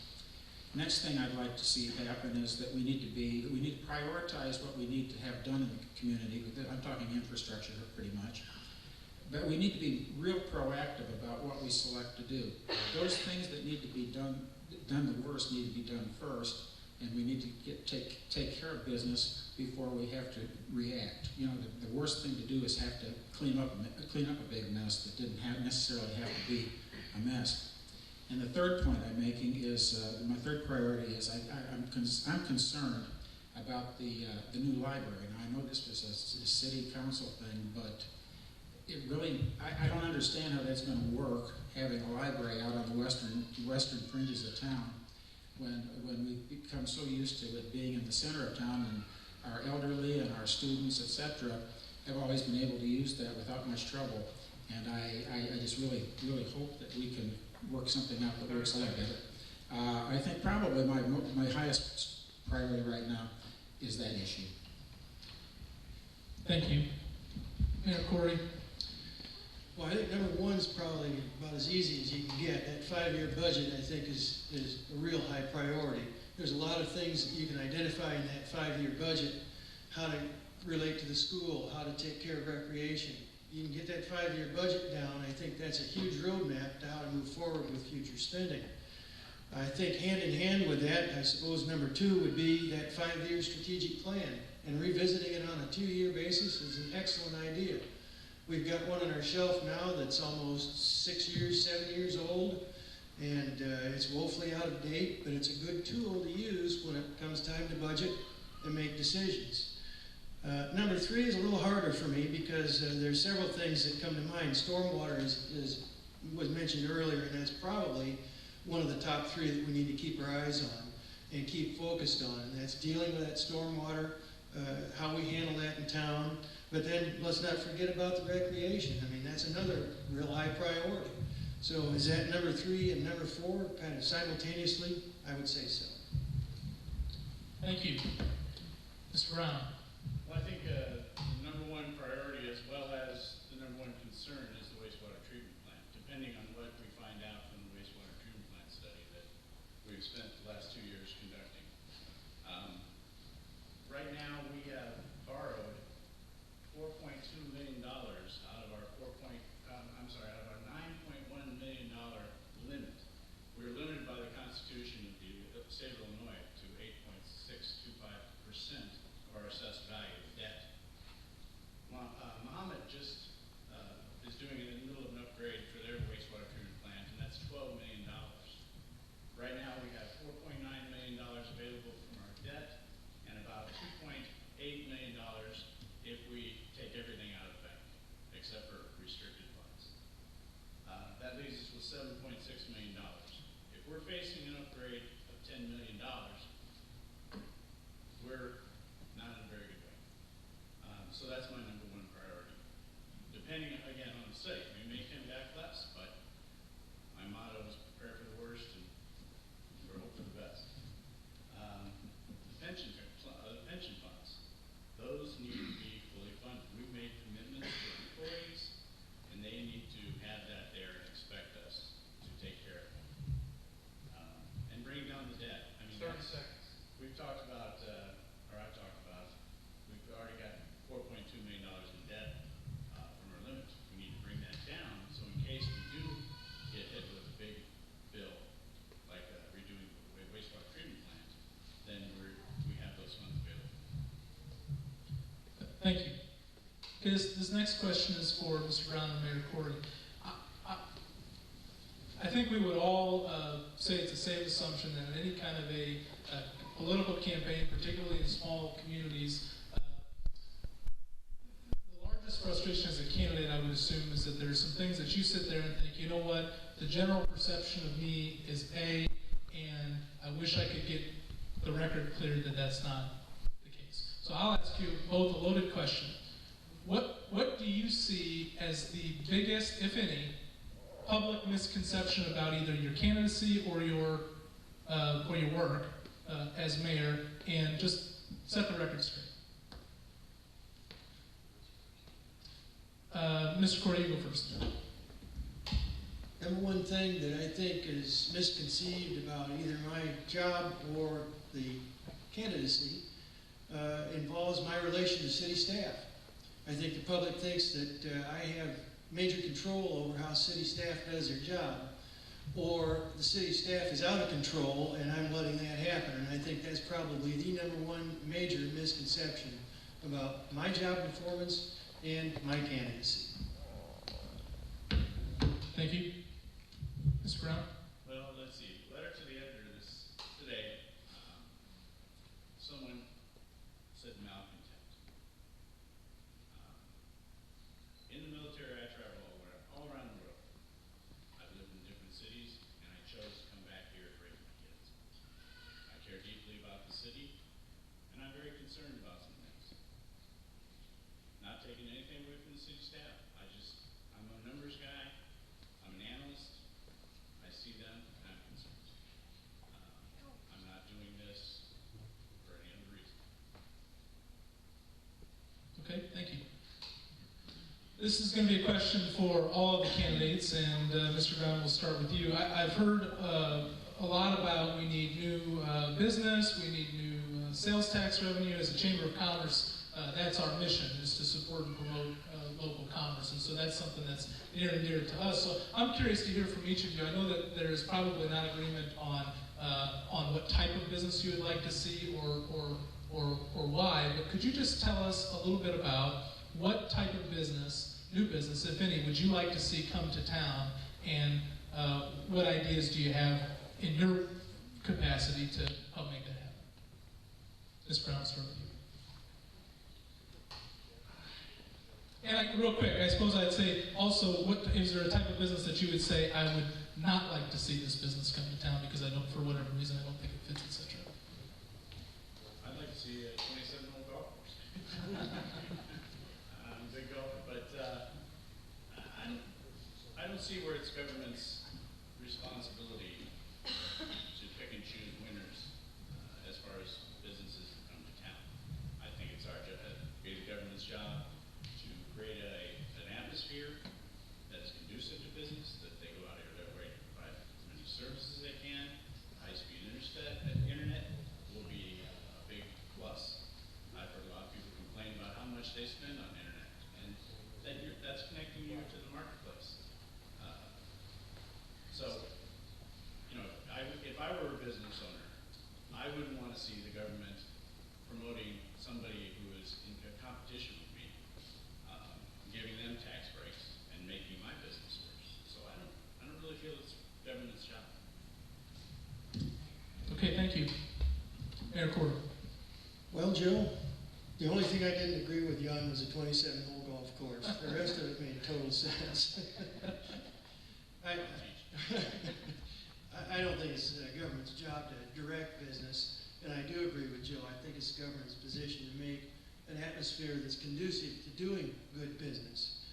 Next thing I'd like to see happen is that we need to prioritize what we need to have done in the community. I'm talking infrastructure pretty much. But we need to be real proactive about what we select to do. Those things that need to be done the worst need to be done first, and we need to take care of business before we have to react. You know, the worst thing to do is have to clean up a big mess that didn't necessarily have to be a mess. And the third point I'm making is, my third priority is I'm concerned about the new library. And I know this was a city council thing, but it really, I don't understand how that's going to work, having a library out on the western fringes of town, when we become so used to it being in the center of town, and our elderly and our students, etc., have always been able to use that without much trouble. And I just really, really hope that we can work something out that works like that. I think probably my highest priority right now is that issue. Thank you. Mayor Corrie. Well, I think number one's probably about as easy as you can get. That 5-year budget, I think, is a real high priority. There's a lot of things that you can identify in that 5-year budget, how to relate to the school, how to take care of recreation. You can get that 5-year budget down. I think that's a huge roadmap to how to move forward with future spending. I think hand in hand with that, I suppose number two would be that 5-year strategic plan, and revisiting it on a 2-year basis is an excellent idea. We've got one on our shelf now that's almost 6 years, 7 years old, and it's woefully out of date, but it's a good tool to use when it comes time to budget and make decisions. Number three is a little harder for me because there's several things that come to mind. Stormwater is was mentioned earlier, and that's probably one of the top three that we need to keep our eyes on and keep focused on, and that's dealing with that stormwater, how we handle that in town. But then let's not forget about the recreation. I mean, that's another real high priority. So is that number 3 and number 4 kind of simultaneously? I would say so. Thank you. Mr. Brown. Well, I think the number one priority as well as the number one concern is the wastewater treatment plant, depending on what we find out from the wastewater treatment plant study that we've spent the last 2 years conducting. Right now, we have borrowed $4.2 million out of our out of our $9.1 million limit. We're limited by the Constitution of the state of Illinois to 8.625% of our assessed value of debt. Muhammad just is doing it in the middle of an upgrade for their wastewater treatment plant, and that's $12 million. Right now, we have $4.9 million available from our debt, and about $2.8 million if we take everything out of the bank, except for restricted funds. That leaves us with $7.6 million. If we're facing an upgrade of $10 million, we're not in a very good way. So that's my number one priority. Depending, again, on the study, we may come back less, but my motto is prepare for the worst and hope for the best. The pension funds, those need to be fully funded. We've made commitments to employees, and they need to have that there and expect us to take care of them. And bring down the debt. I mean, 30 seconds. we've talked about, or I've talked about, we've already got $4.2 million in debt from our limit. We need to bring that down, so in case we do get hit with a big bill, like redoing the wastewater treatment plant, then we have those funds available. Thank you. This next question is for Mr. Brown and Mayor Corrie. I think we would all say it's a safe assumption that in any kind of a political campaign, particularly in small communities, the largest frustration as a candidate, I would assume, is that there are some things that you sit there and think, you know what, the general perception of me is A, and I wish I could get the record cleared that that's not the case. So I'll ask you both a loaded question. What do you see as the biggest, if any, public misconception about either your candidacy or your work as mayor, and just set the record straight? Mr. Corrie, you go first. Number one thing that I think is misconceived about either my job or the candidacy involves my relation to city staff. I think the public thinks that I have major control over how city staff does their job, or the city staff is out of control and I'm letting that happen. And I think that's probably the number one major misconception about my job performance and my candidacy. Thank you. Mr. Brown? Well, let's see. Letter to the editor today. Someone said malcontent. In the military, I travel all around the world. I've lived in different cities, and I chose to come back here to raise my kids. I care deeply about the city, and I'm very concerned about some things. Not taking anything away from the city staff. I'm a numbers guy. I'm an analyst. I see them, and I'm concerned. I'm not doing this for any other reason. Okay, thank you. This is going to be a question for all of the candidates, and Mr. Brown, we'll start with you. I've heard a lot about we need new business, we need new sales tax revenue. As a Chamber of Commerce, that's our mission, is to support and promote local commerce, and so that's something that's near and dear to us. So I'm curious to hear from each of you. I know that there is probably not agreement on what type of business you would like to see or why, but could you just tell us a little bit about what type of business, new business, if any, would you like to see come to town, and what ideas do you have in your capacity to help make that happen? Ms. Brown, start with you. And real quick, I suppose I'd say also, what is there a type of business that you would say I would not like to see this business come to town because I don't, for whatever reason, I don't think it fits, etc. I'd like to see a 27-hole golf course. I'm a big golfer, but I don't see where it's government's responsibility to pick and choose winners as far as businesses that come to town. I think it's our job, be the government's job to create an atmosphere that is conducive to business, that they go out of their way to provide as many services as they can. High-speed internet will be a big plus. I've heard a lot of people complain about how much they spend on internet, and that's connecting you to the marketplace. So, you know, if I were a business owner, I wouldn't want to see the government promoting somebody who is in competition with me, giving them tax breaks and making my business worse. So I don't really feel it's government's job. Okay, thank you. Mayor Corrie. Well, Joe, the only thing I didn't agree with you on was a 27-hole golf course. The rest of it made total sense. I don't think it's the government's job to direct business, and I do agree with Joe. I think it's the government's position to make an atmosphere that's conducive to doing good business.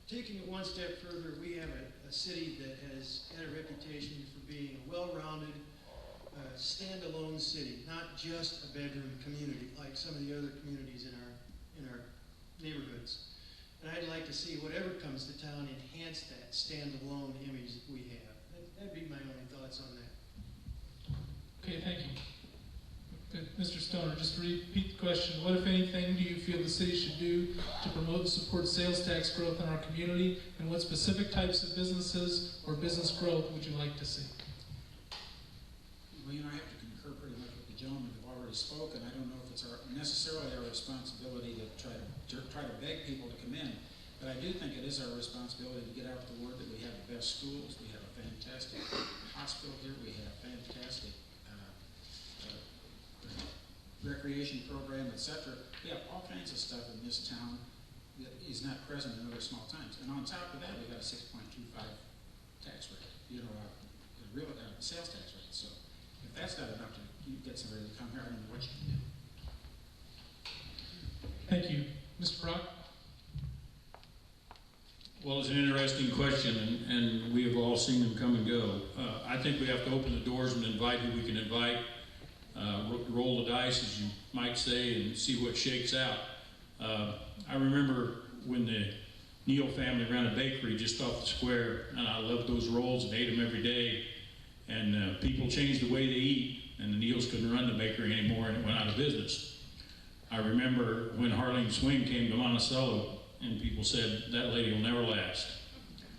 Taking it one step further, we have a city that has had a reputation for being a well-rounded, standalone city, not just a bedroom community like some of the other communities in our neighborhoods. And I'd like to see whatever comes to town enhance that standalone image that we have. That'd be my only thoughts on that. Okay, thank you. Good. Mr. Stoner, just to repeat the question, what, if anything, do you feel the city should do to promote and support sales tax growth in our community, and what specific types of businesses or business growth would you like to see? Well, you know, I have to concur pretty much with the gentlemen who've already spoken. I don't know if it's necessarily our responsibility to try to beg people to come in, but I do think it is our responsibility to get out the word that we have the best schools, we have a fantastic hospital here, we have fantastic recreation program, etc. We have all kinds of stuff in this town that is not present in other small towns. And on top of that, we got a 6.25 tax rate, real sales tax rate. So if that's not enough to get somebody to come here, I don't know what you can do. Thank you. Mr. Brock? Well, it's an interesting question, and we have all seen them come and go. I think we have to open the doors and invite who we can invite, roll the dice, as you might say, and see what shakes out. I remember when the Neal family ran a bakery just off the square, and I loved those rolls and ate them every day. And people changed the way they eat, and the Neals couldn't run the bakery anymore, and it went out of business. I remember when Harlene Swing came to Monticello, and people said, that lady will never last.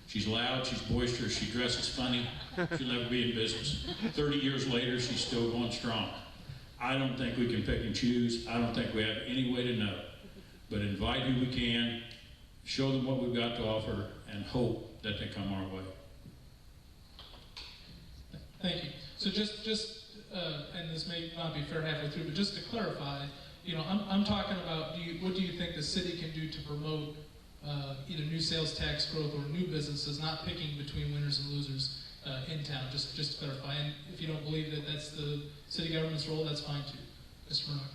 She's loud, she's boisterous, she dresses funny, she'll never be in business. 30 years later, she's still going strong. I don't think we can pick and choose. I don't think we have any way to know. But invite who we can, show them what we've got to offer, and hope that they come our way. Thank you. So just and this may not be fair halfway through, but just to clarify, I'm talking about what do you think the city can do to promote either new sales tax growth or new businesses, not picking between winners and losers in town, just to clarify. And if you don't believe that that's the city government's role, that's fine too. Mr. Murdock.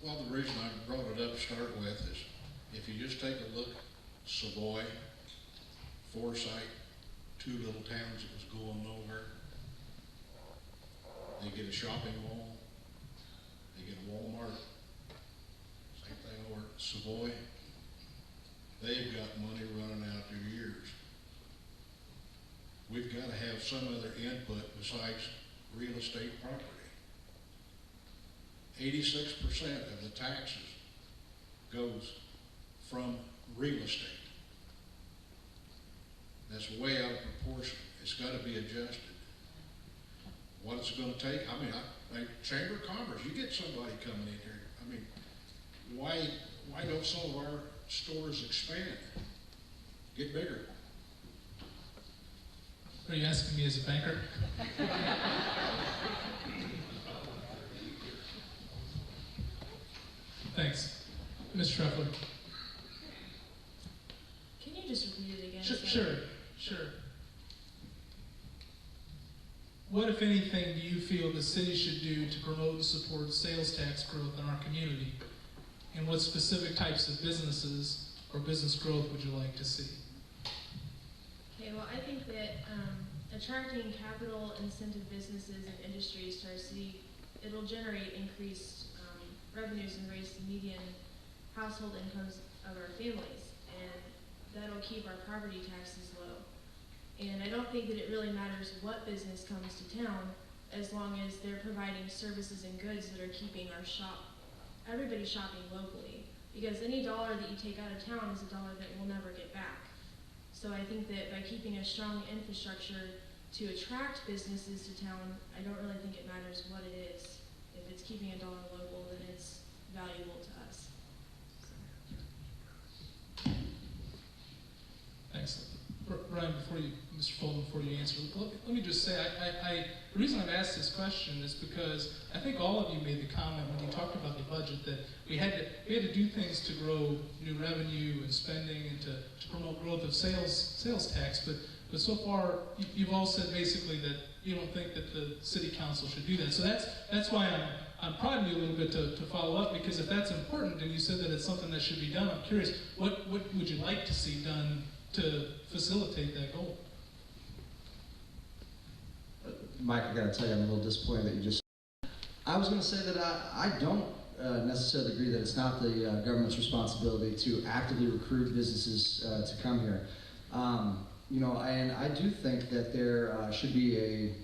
Well, the reason I brought it up to start with is if you just take a look, Savoy, Forsyth, two little towns that was going nowhere. They get a shopping mall, they get a Walmart, same thing over at Savoy. They've got money running out their years. We've got to have some other input besides real estate property. 86% of the taxes goes from real estate. That's way out of proportion. It's got to be adjusted. What it's going to take, Chamber of Commerce, you get somebody coming in here. Why don't some of our stores expand? Get bigger. Are you asking me as a banker? Thanks. Ms. Shreffler. Sure. What, if anything, do you feel the city should do to promote and support sales tax growth in our community? And what specific types of businesses or business growth would you like to see? Okay, well, I think that attracting capital incentive businesses and industries to our city, it'll generate increased revenues and raise the median household incomes of our families. And that'll keep our property taxes low. And I don't think that it really matters what business comes to town as long as they're providing services and goods that are keeping everybody shopping locally. Because any dollar that you take out of town is a dollar that we'll never get back. So I think that by keeping a strong infrastructure to attract businesses to town, I don't really think it matters what it is. If it's keeping a dollar local, then it's valuable to us. Thanks. Brian, Mr. Fulton, before you answer, let me just say, the reason I've asked this question is because I think all of you made the comment when you talked about the budget that we had to do things to grow new revenue and spending and to promote growth of sales tax, but so far you've all said basically that you don't think that the city council should do that. So that's why I'm prodding you a little bit to follow up, because if that's important and you said that it's something that should be done, I'm curious, what would you like to see done to facilitate that goal? Mike, I gotta tell you, I'm a little disappointed that you just. I was gonna say that I don't necessarily agree that it's not the government's responsibility to actively recruit businesses to come here. You know, and I do think that there should be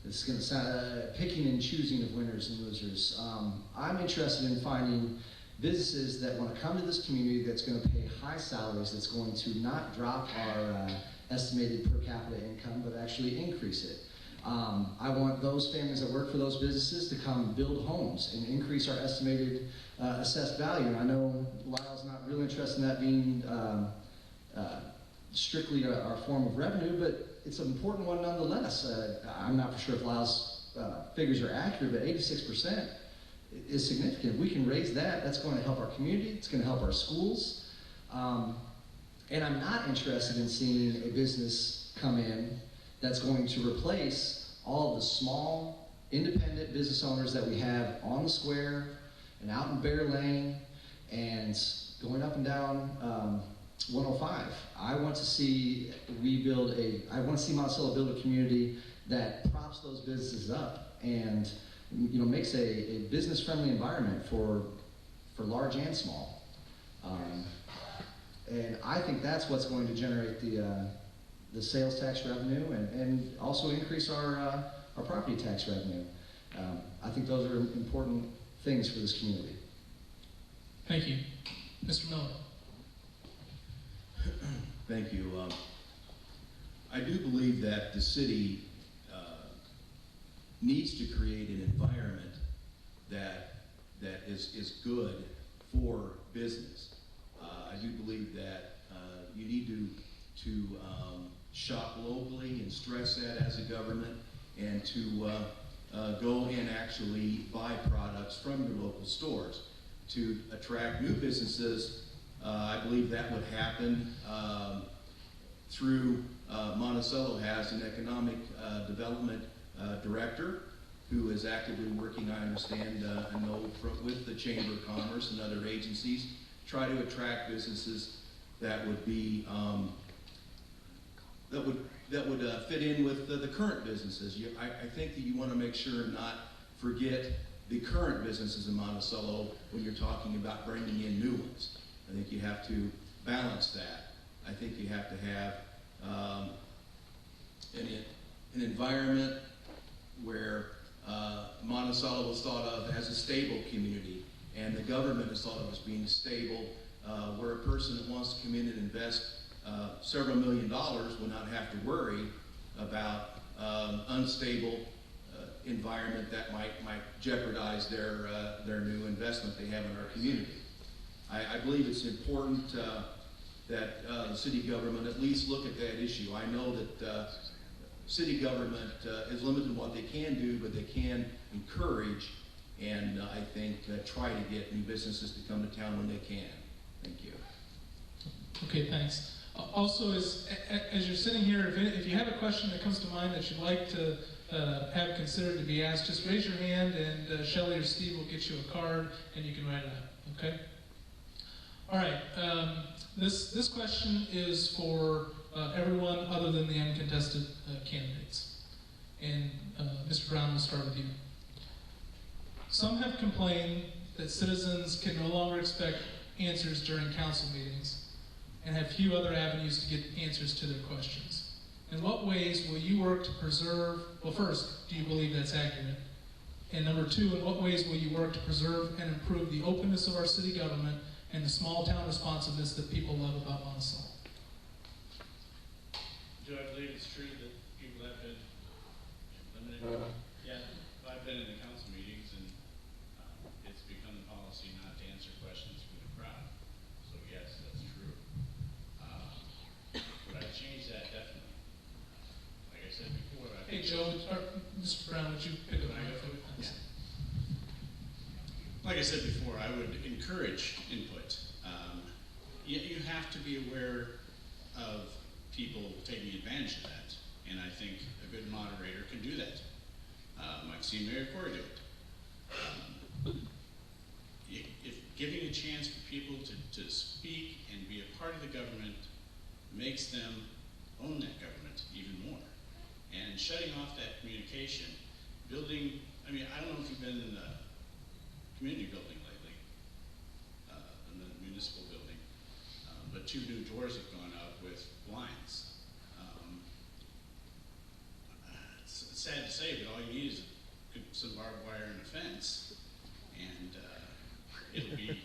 it's gonna sound picking and choosing of winners and losers. I'm interested in finding businesses that want to come to this community that's going to pay high salaries, that's going to not drop our estimated per capita income, but actually increase it. I want those families that work for those businesses to come build homes and increase our estimated assessed value. And I know Lyle's not really interested in that being strictly our form of revenue, but it's an important one nonetheless. I'm not for sure if Lyle's figures are accurate, but 86% is significant. We can raise that. That's going to help our community. It's going to help our schools. And I'm not interested in seeing a business come in that's going to replace all of the small, independent business owners that we have on the square and out in Bear Lane and going up and down 105. I want to see Monticello build a community that props those businesses up and makes a business-friendly environment for large and small. And I think that's what's going to generate the sales tax revenue and also increase our property tax revenue. I think those are important things for this community. Thank you. Mr. Miller. Thank you. I do believe that the city needs to create an environment that is good for business. I do believe that you need to shop locally and stress that as a government, and to go and actually buy products from your local stores to attract new businesses. I believe that would happen through Monticello has an economic development director who is actively working, I understand, I know with the Chamber of Commerce and other agencies, try to attract businesses that would be that would fit in with the current businesses. I think that you want to make sure and not forget the current businesses in Monticello when you're talking about bringing in new ones. I think you have to balance that. I think you have to have an environment where Monticello was thought of as a stable community, and the government is thought of as being stable, where a person that wants to come in and invest several $1 million will not have to worry about unstable environment that might jeopardize their new investment they have in our community. I believe it's important that the city government at least look at that issue. I know that city government is limited in what they can do, but they can encourage and I think try to get new businesses to come to town when they can. Thank you. Okay, thanks. Also, as you're sitting here, if you have a question that comes to mind that you'd like to have considered to be asked, just raise your hand and Shelley or Steve will get you a card and you can write it out, okay? All right, this question is for everyone other than the uncontested candidates. And Mr. Brown, we'll start with you. Some have complained that citizens can no longer expect answers during council meetings and have few other avenues to get answers to their questions. In what ways will you work to preserve, well first, do you believe that's accurate? And number two, in what ways will you work to preserve and improve the openness of our city government and the small town responsiveness that people love about Monticello? Do I believe it's true that people have been limited? Yeah, I've been in the council meetings and it's become the policy not to answer questions from the crowd. So yes, that's true. Would I change that? Definitely. Like I said before, I Hey think. Joe, or Mr. Brown, would you pick up the microphone? Yeah. Like I said before, I would encourage input. You have to be aware of people taking advantage of that, and I think a good moderator can do that. I've seen Mayor Corrie do it. If giving a chance for people to speak and be a part of the government makes them own that government even more. And shutting off that communication, building, I mean, I don't know if you've been in the community building lately, in the municipal building, but 2 new doors have gone up with blinds. It's sad to say, but all you need is some barbed wire and a fence, and it'll be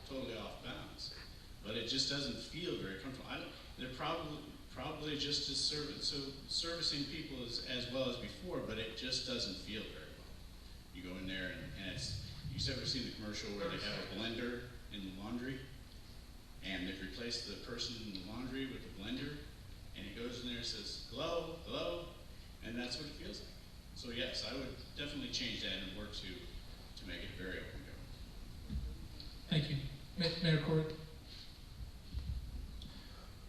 totally off bounds. But it just doesn't feel very comfortable. They're probably just as servicing people as well as before, but it just doesn't feel very well. You go in there and it's, you've ever seen the commercial where they have a blender in the laundry, and they've replaced the person in the laundry with the blender, and he goes in there and says, hello, hello, and that's what it feels like. So yes, I would definitely change that and work to make it very open government. Thank you. Mayor Corrie?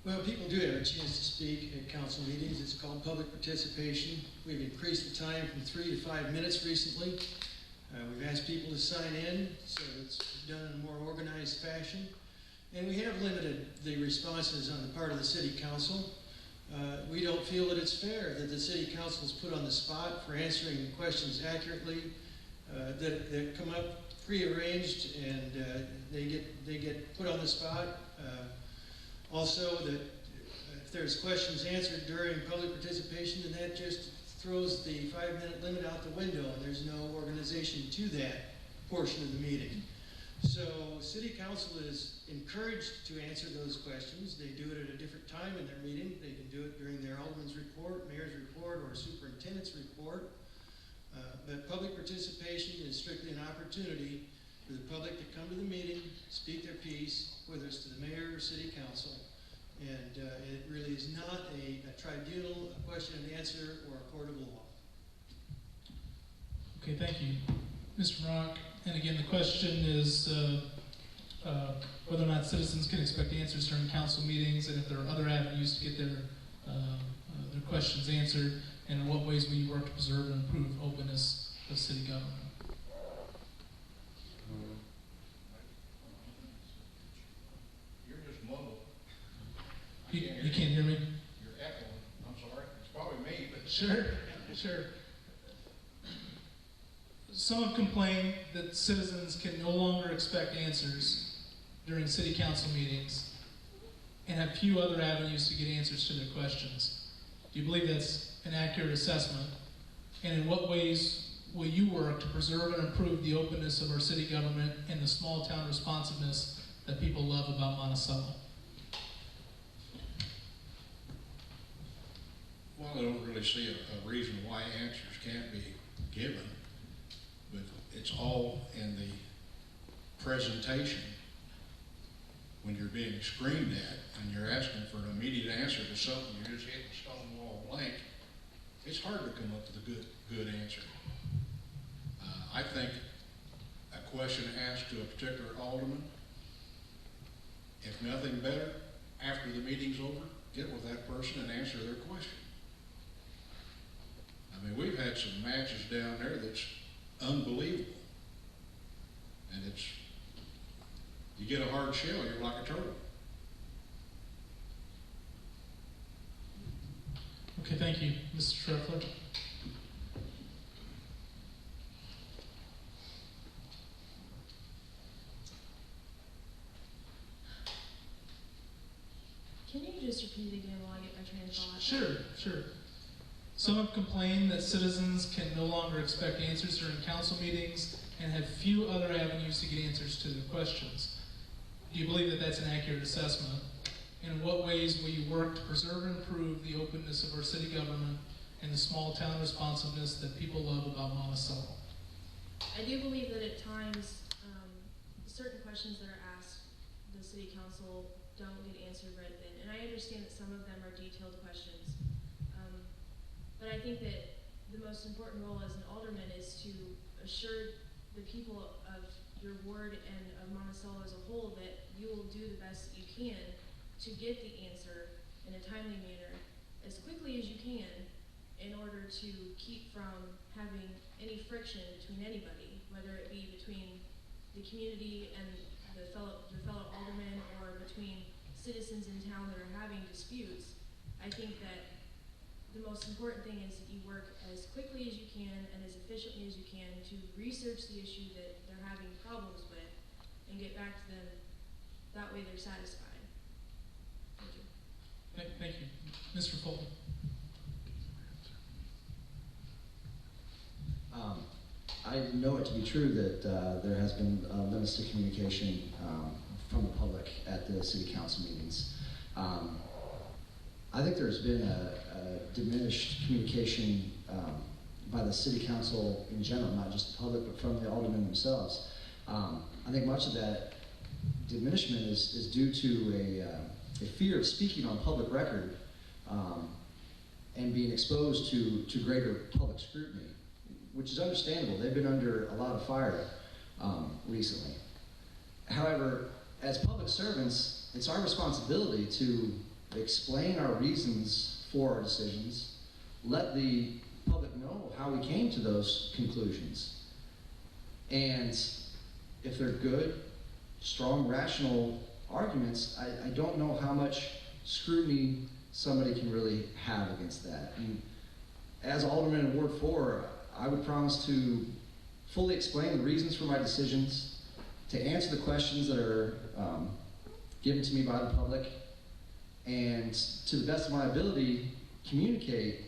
Well, people do have a chance to speak at council meetings. It's called public participation. We've increased the time from 3 to 5 minutes recently. We've asked people to sign in, so it's done in a more organized fashion. And we have limited the responses on the part of the city council. We don't feel that it's fair that the city council is put on the spot for answering questions accurately, that come up prearranged and they get put on the spot. Also, that if there's questions answered during public participation, then that just throws the 5-minute limit out the window, and there's no organization to that portion of the meeting. So city council is encouraged to answer those questions. They do it at a different time in their meeting. They can do it during their alderman's report, mayor's report, or superintendent's report. But public participation is strictly an opportunity for the public to come to the meeting, speak their piece, whether it's to the mayor or city council. And it really is not a tribunal, a question and answer, or a court of law. Okay, thank you. Mr. Brock, and again, the question is whether or not citizens can expect answers during council meetings, and if there are other avenues to get their questions answered, and in what ways will you work to preserve and improve openness of city government? You're just muddled. You can't hear me? You're echoing. I'm sorry. It's probably me, but. Sure, sure. Some have complained that citizens can no longer expect answers during city council meetings and have few other avenues to get answers to their questions. Do you believe that's an accurate assessment? And in what ways will you work to preserve and improve the openness of our city government and the small town responsiveness that people love about Monticello? Well, I don't really see a reason why answers can't be given, but it's all in the presentation. When you're being screamed at and you're asking for an immediate answer to something you're just hitting stone wall blank, it's hard to come up with a good answer. I think a question asked to a particular alderman, if nothing better, after the meeting's over, get with that person and answer their question. I mean, we've had some matches down there that's unbelievable. And it's, you get a hard shell, you're like a turtle. Okay, thank you. Mr. Shreffler? Can you just repeat it again while I get my train of thought? Sure. Some have complained that citizens can no longer expect answers during council meetings and have few other avenues to get answers to their questions. Do you believe that that's an accurate assessment? And in what ways will you work to preserve and improve the openness of our city government and the small town responsiveness that people love about Monticello? I do believe that at times, certain questions that are asked, the city council don't get answered right then. And I understand that some of them are detailed questions. But I think that the most important role as an alderman is to assure the people of your ward and of Monticello as a whole that you will do the best that you can to get the answer in a timely manner as quickly as you can in order to keep from having any friction between anybody, whether it be between the community and the fellow aldermen or between citizens in town that are having disputes. I think that the most important thing is that you work as quickly as you can and as efficiently as you can to research the issue that they're having problems with and get back to them. That way they're satisfied. Thank you. Thank you. Mr. Fulton? I know it to be true that there has been limits to communication from the public at the city council meetings. I think there's been a diminished communication by the city council in general, not just the public, but from the aldermen themselves. I think much of that diminishment is due to a fear of speaking on public record and being exposed to greater public scrutiny, which is understandable. They've been under a lot of fire recently. However, as public servants, it's our responsibility to explain our reasons for our decisions, let the public know how we came to those conclusions. And if they're good, strong, rational arguments, I don't know how much scrutiny somebody can really have against that. And as Alderman in Ward 4, I would promise to fully explain the reasons for my decisions, to answer the questions that are given to me by the public, and to the best of my ability, communicate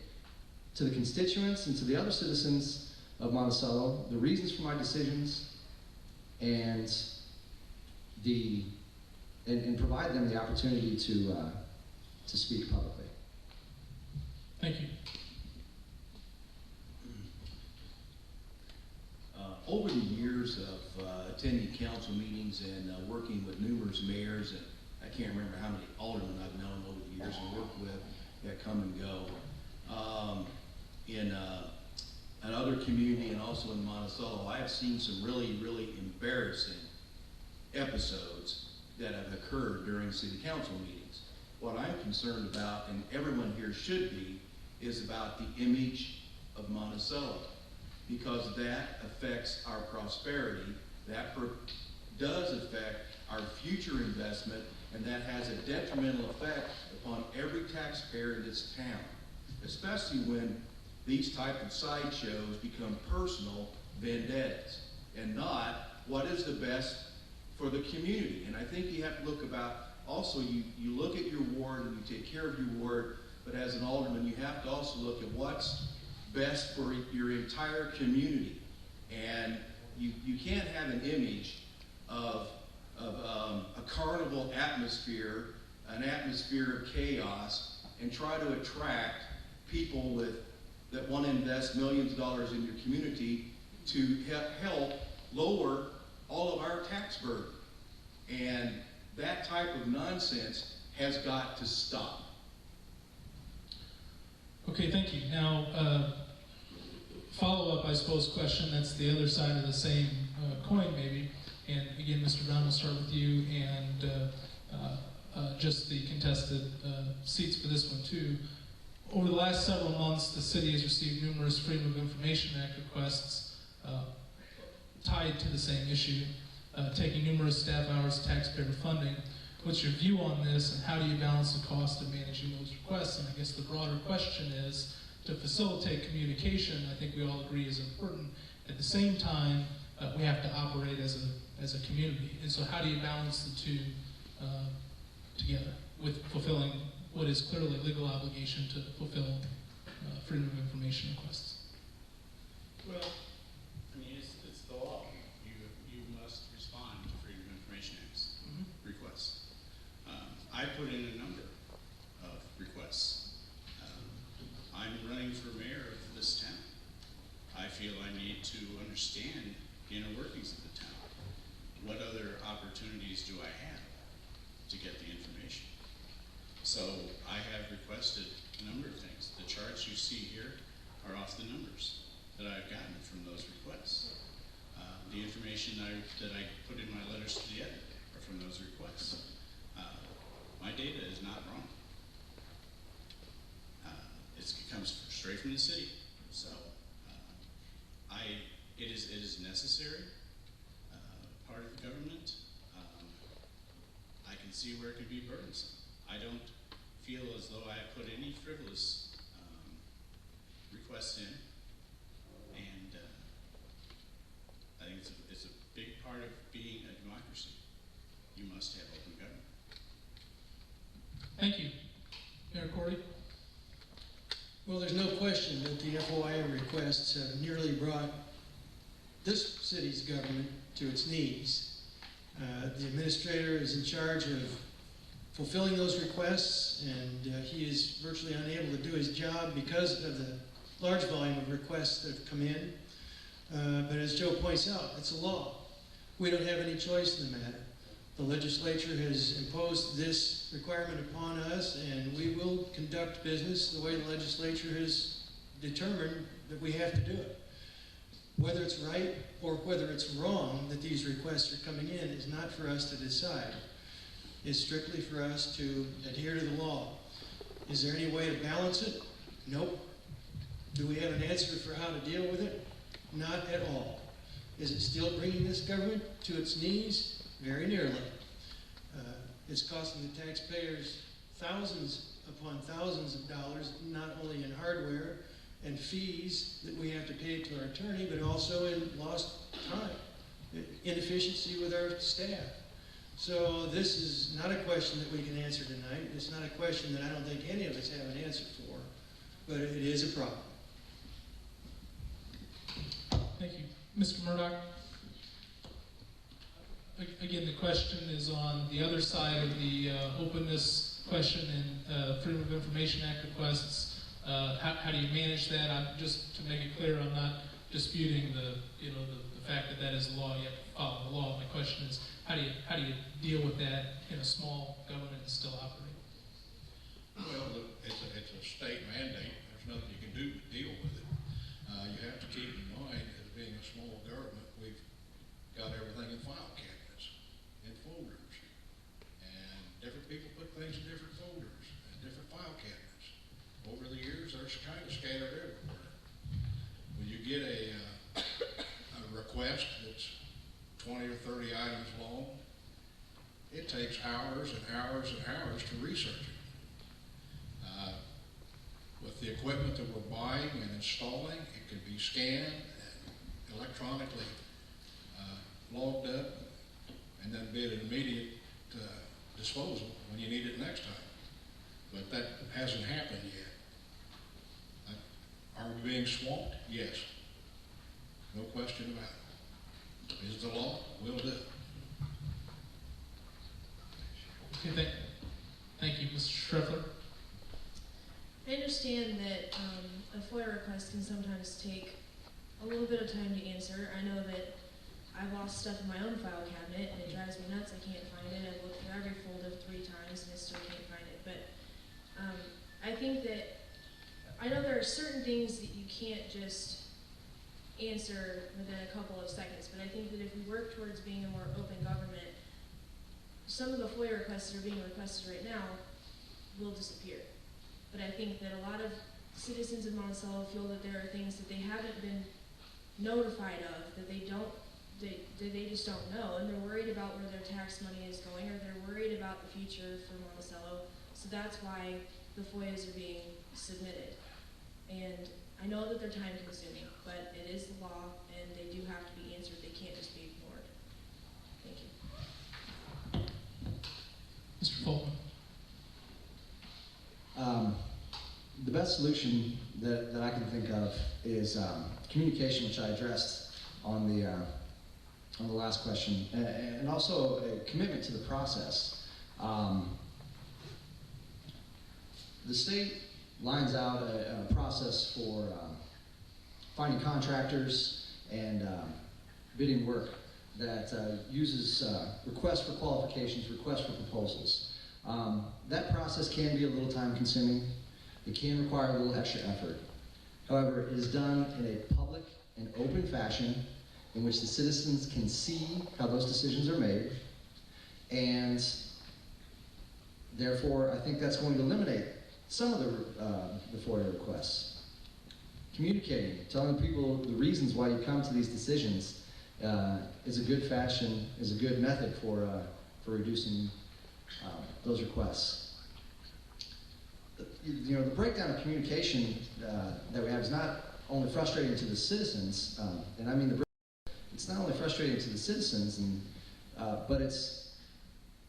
to the constituents and to the other citizens of Monticello the reasons for my decisions and provide them the opportunity to speak publicly. Thank you. Over the years of attending council meetings and working with numerous mayors, and I can't remember how many aldermen I've known over the years and worked with that come and go, in another community and also in Monticello, I have seen some really, really embarrassing episodes that have occurred during city council meetings. What I'm concerned about, and everyone here should be, is about the image of Monticello, because that affects our prosperity, that does affect our future investment, and that has a detrimental effect upon every taxpayer in this town, especially when these type of sideshows become personal vendettas and not what is the best for the community. And I think you have to look about, also you look at your ward and you take care of your ward, but as an alderman you have to also look at what's best for your entire community. And you can't have an image of a carnival atmosphere, an atmosphere of chaos, and try to attract people that want to invest millions of dollars in your community to help lower all of our tax burden. And that type of nonsense has got to stop. Okay, thank you. Now, follow-up, I suppose, question, that's the other side of the same coin, maybe. And again, Mr. Brown, we'll start with you. And just the contested seats for this one too. Over the last several months, the city has received numerous Freedom of Information Act requests tied to the same issue, taking numerous staff hours, taxpayer funding. What's your view on this, and how do you balance the cost of managing those requests? And I guess the broader question is, to facilitate communication, I think we all agree is important. At the same time, we have to operate as a community. And so how do you balance the two together with fulfilling what is clearly a legal obligation to fulfill Freedom of Information requests? Well, I mean, it's the law. You must respond to Freedom of Information Act requests. I put in a number of requests. I'm running for mayor of this town. I feel I need to understand the inner workings of the town. What other opportunities do I have to get the information? So I have requested a number of things. The charts you see here are off the numbers that I've gotten from those requests. The information that I put in my letters to the editor are from those requests. My data is not wrong. It comes straight from the city. So it is necessary, part of the government. I can see where it can be burdensome. I don't feel as though I have put any frivolous requests in, and I think it's a big part of being a democracy. You must have open government. Thank you. Mayor Corrie? Well, there's no question that the FOIA requests have nearly brought this city's government to its knees. The administrator is in charge of fulfilling those requests, and he is virtually unable to do his job because of the large volume of requests that have come in. But as Joe points out, it's a law. We don't have any choice in the matter. The legislature has imposed this requirement upon us, and we will conduct business the way the legislature has determined that we have to do it. Whether it's right or whether it's wrong that these requests are coming in is not for us to decide. It's strictly for us to adhere to the law. Is there any way to balance it? Nope. Do we have an answer for how to deal with it? Not at all. Is it still bringing this government to its knees? Very nearly. It's costing the taxpayers thousands upon thousands of dollars, not only in hardware and fees that we have to pay to our attorney, but also in lost time, inefficiency with our staff. So this is not a question that we can answer tonight. It's not a question that I don't think any of us have an answer for, but it is a problem. Thank you. Mr. Murdock? Again, the question is on the other side of the openness question and Freedom of Information Act requests. How do you manage that? Just to make it clear, I'm not disputing the fact that that is the law. You have to follow the law. My question is, how do you deal with that in a small government and still operate? Well, it's a state mandate. There's nothing you can do to deal with it. You have to keep in mind, as being a small government, we've got everything in file cabinets, in folders, and different people put things in different folders and different file cabinets. Over the years, they're kind of scattered everywhere. When you get a request that's 20 or 30 items long, it takes hours and hours and hours to research it. With the equipment that we're buying and installing, it can be scanned and electronically logged up and then be at an immediate disposal when you need it next time. But that hasn't happened yet. Are we being swamped? Yes. No question about it. Is the law? We'll do it. Okay, thank you, Mr. Shreffler. I understand that a FOIA request can sometimes take a little bit of time to answer. I know that I've lost stuff in my own file cabinet and it drives me nuts. I can't find it. I've looked through every folder 3 times and I still can't find it. But I think that, I know there are certain things that you can't just answer within a couple of seconds, but I think that if we work towards being a more open government, some of the FOIA requests that are being requested right now will disappear. But I think that a lot of citizens of Monticello feel that there are things that they haven't been notified of, that they just don't know, and they're worried about where their tax money is going, or they're worried about the future for Monticello. So that's why the FOIAs are being submitted. And I know that they're time consuming, but it is the law, and they do have to be answered. They can't just be ignored. Thank you. Mr. Fulton. The best solution that I can think of is communication, which I addressed on the last question, and also a commitment to the process. The state lines out a process for finding contractors and bidding work that uses requests for qualifications, requests for proposals. That process can be a little time consuming. It can require a little extra effort. However, it is done in a public and open fashion in which the citizens can see how those decisions are made, and therefore I think that's going to eliminate some of the FOIA requests. Communicating, telling people the reasons why you come to these decisions is a good fashion, is a good method for reducing those requests. The breakdown of communication that we have is not only frustrating to the citizens, and I mean it's not only frustrating to the citizens, but it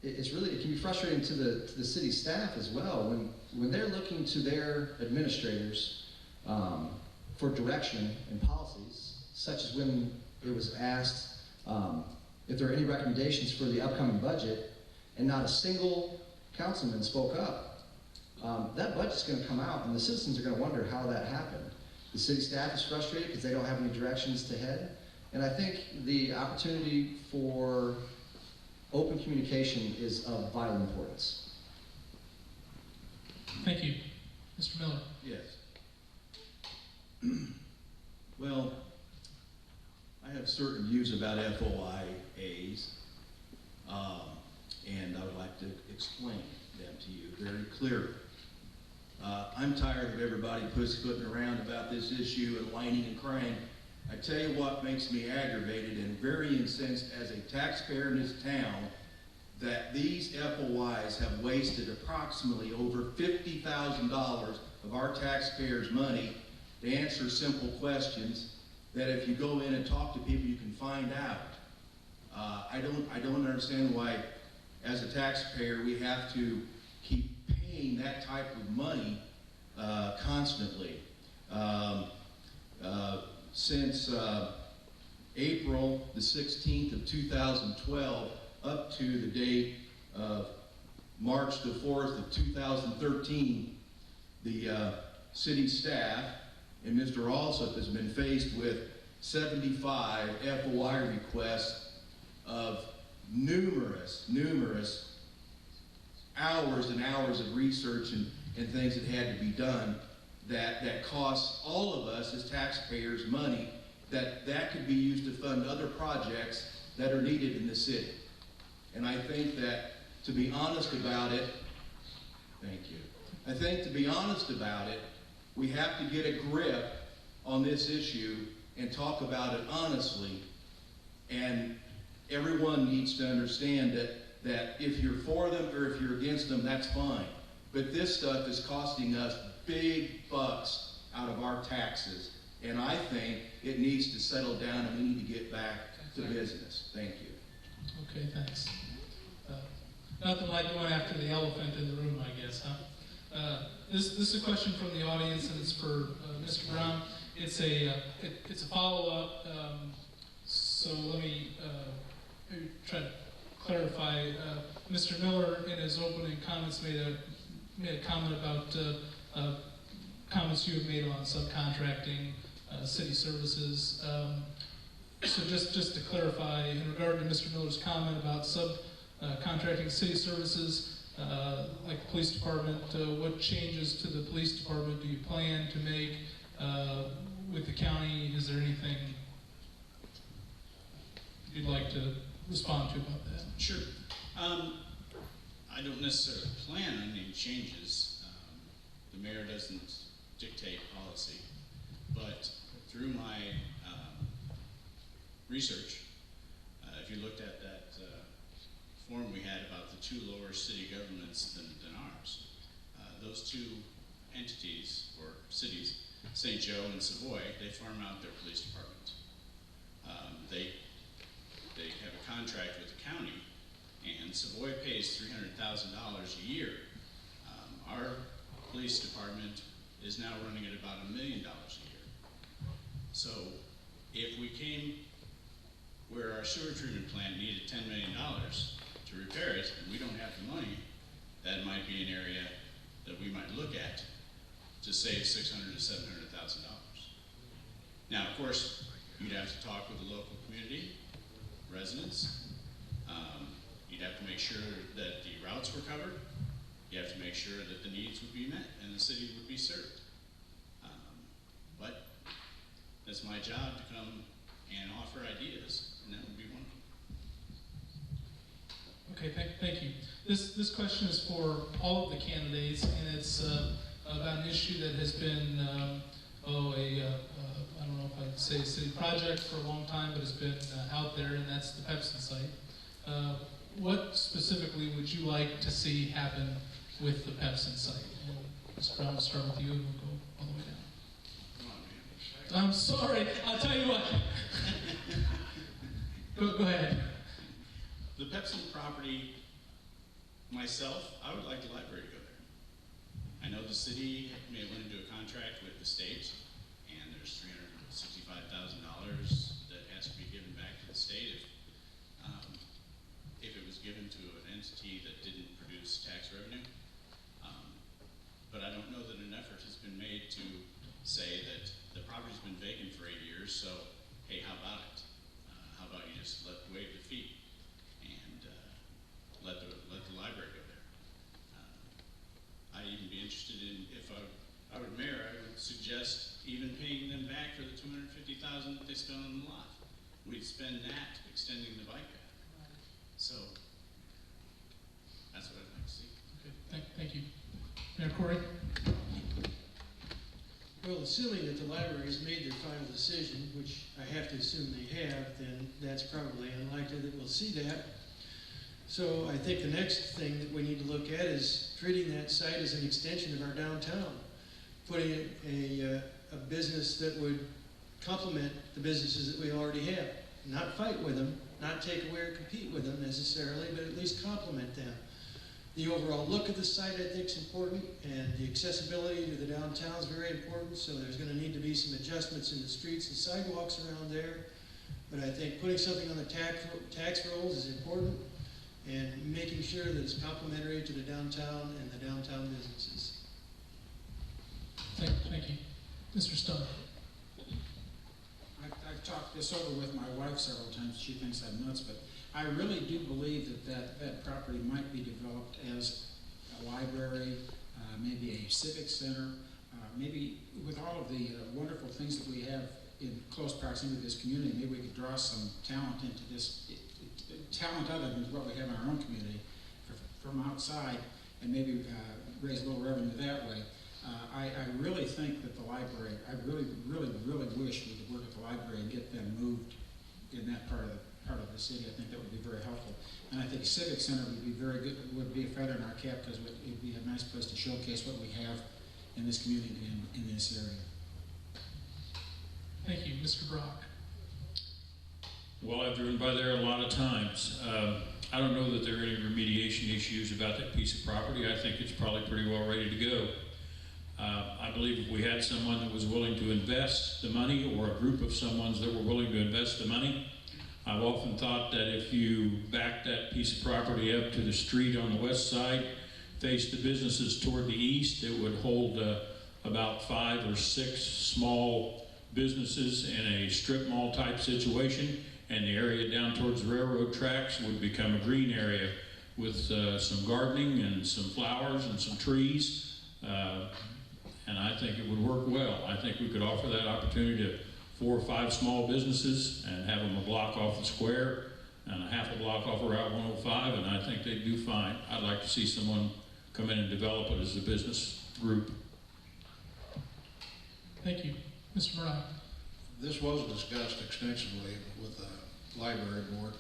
can be frustrating to the city staff as well when they're looking to their administrators for direction and policies, such as when it was asked if there are any recommendations for the upcoming budget, and not a single councilman spoke up. That budget's going to come out, and the citizens are going to wonder how that happened. The city staff is frustrated because they don't have any directions to head, and I think the opportunity for open communication is of vital importance. Thank you. Mr. Miller. Yes. Well, I have certain views about FOIAs, and I would like to explain them to you very clearly. I'm tired of everybody pussyfooting around about this issue and whining and crying. I tell you what makes me aggravated and very incensed as a taxpayer in this town, that these FOIs have wasted approximately over $50,000 of our taxpayers' money to answer simple questions that if you go in and talk to people you can find out. I don't understand why, as a taxpayer, we have to keep paying that type of money constantly. Since April the 16th of 2012 up to the date of March the 4th of 2013, the city staff and Mr. Alsop has been faced with 75 FOI requests of numerous hours and hours of research and things that had to be done that costs all of us as taxpayers money that could be used to fund other projects that are needed in the city. And I think that, to be honest about it, thank you. I think to be honest about it, we have to get a grip on this issue and talk about it honestly. And everyone needs to understand that if you're for them or if you're against them, that's fine. But this stuff is costing us big bucks out of our taxes. And I think it needs to settle down and we need to get back to business. Thank you. Okay, thanks. Nothing like going after the elephant in the room, I guess, huh? This is a question from the audience, and it's for Mr. Brown. It's a follow-up, so let me try to clarify. Mr. Miller, in his opening comments, made a comment about comments you have made on subcontracting city services. So just to clarify, in regard to Mr. Miller's comment about subcontracting city services, like the police department, what changes to the police department do you plan to make with the county? Is there anything you'd like to respond to about that? Sure. I don't necessarily plan on any changes. The mayor doesn't dictate policy, but through my research, if you looked at that form we had about the two lower city governments than ours, those two entities or cities, St. Joe and Savoy, they farm out their police department. They have a contract with the county, and Savoy pays $300,000 a year. Our police department is now running at about $1 million a year. So if we came where our sewer treatment plant needed $10 million to repair it, and we don't have the money, that might be an area that we might look at to save $600,000 to $700,000. Now, of course, you'd have to talk with the local community, residents. You'd have to make sure that the routes were covered. You have to make sure that the needs would be met and the city would be served. But that's my job to come and offer ideas, and that would be one of them. Okay, thank you. This question is for all of the candidates, and it's about an issue that has been, I don't know if I'd say a city project for a long time, but it's been out there, and that's the Pepsi site. What specifically would you like to see happen with the Pepsi site? And Mr. Brown, we'll start with you, and we'll go all the way down. Come on, man. I'm sorry, I'll tell you what. Go ahead. The Pepsi property, myself, I would like the library to go there. I know the city may have went into a contract with the state, and there's $365,000 that has to be given back to the state if it was given to an entity that didn't produce tax revenue. But I don't know that an effort has been made to say that the property's been vacant for 8 years, so hey, how about it? How about you just waive the fee and let the library go there? I'd even be interested in, if I were mayor, I would suggest even paying them back for the $250,000 that they spent on the lot. We'd spend that extending the bike path. So that's what I'd like to see. Okay, thank you. Mayor Corrie? Well, assuming that the library has made their final decision, which I have to assume they have, then that's probably unlikely that we'll see that. So I think the next thing that we need to look at is treating that site as an extension of our downtown, putting a business that would complement the businesses that we already have. Not fight with them, not take away or compete with them necessarily, but at least complement them. The overall look of the site, I think, is important, and the accessibility to the downtown is very important, so there's going to need to be some adjustments in the streets and sidewalks around there. But I think putting something on the tax rolls is important, and making sure that it's complementary to the downtown and the downtown businesses. Thank you. Mr. Stoner? I've talked this over with my wife several times. She thinks I'm nuts, but I really do believe that property might be developed as a library, maybe a civic center, maybe with all of the wonderful things that we have in close proximity to this community, maybe we could draw some talent into this, talent other than what we have in our own community from outside, and maybe raise a little revenue that way. I really think that the library, I really wish we could work with the library and get them moved in that part of the city. I think that would be very helpful. And I think a civic center would be very good, would be a feather in our cap, because it would be a nice place to showcase what we have in this community in this area. Thank you. Mr. Brock? Well, I've driven by there a lot of times. I don't know that there are any remediation issues about that piece of property. I think it's probably pretty well ready to go. I believe if we had someone that was willing to invest the money, or a group of someones that were willing to invest the money, I've often thought that if you back that piece of property up to the street on the west side, face the businesses toward the east, it would hold about 5 or 6 small businesses in a strip mall type situation, and the area down towards the railroad tracks would become a green area with some gardening and some flowers and some trees. And I think it would work well. I think we could offer that opportunity to 4 or 5 small businesses and have them a block off the square. and a half a block off of Route 105, and I think they do fine. I'd like to see someone come in and develop it as a business group. Thank you. Mr. Murdock. This was discussed extensively with the library board.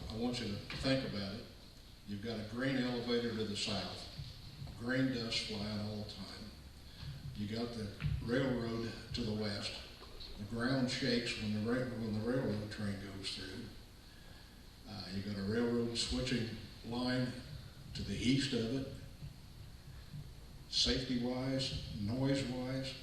I want you to think about it. You've got a grain elevator to the south, grain dust flying all the time. You got the railroad to the west. The ground shakes when the railroad train goes through. You got a railroad switching line to the east of it. Safety-wise, noise-wise.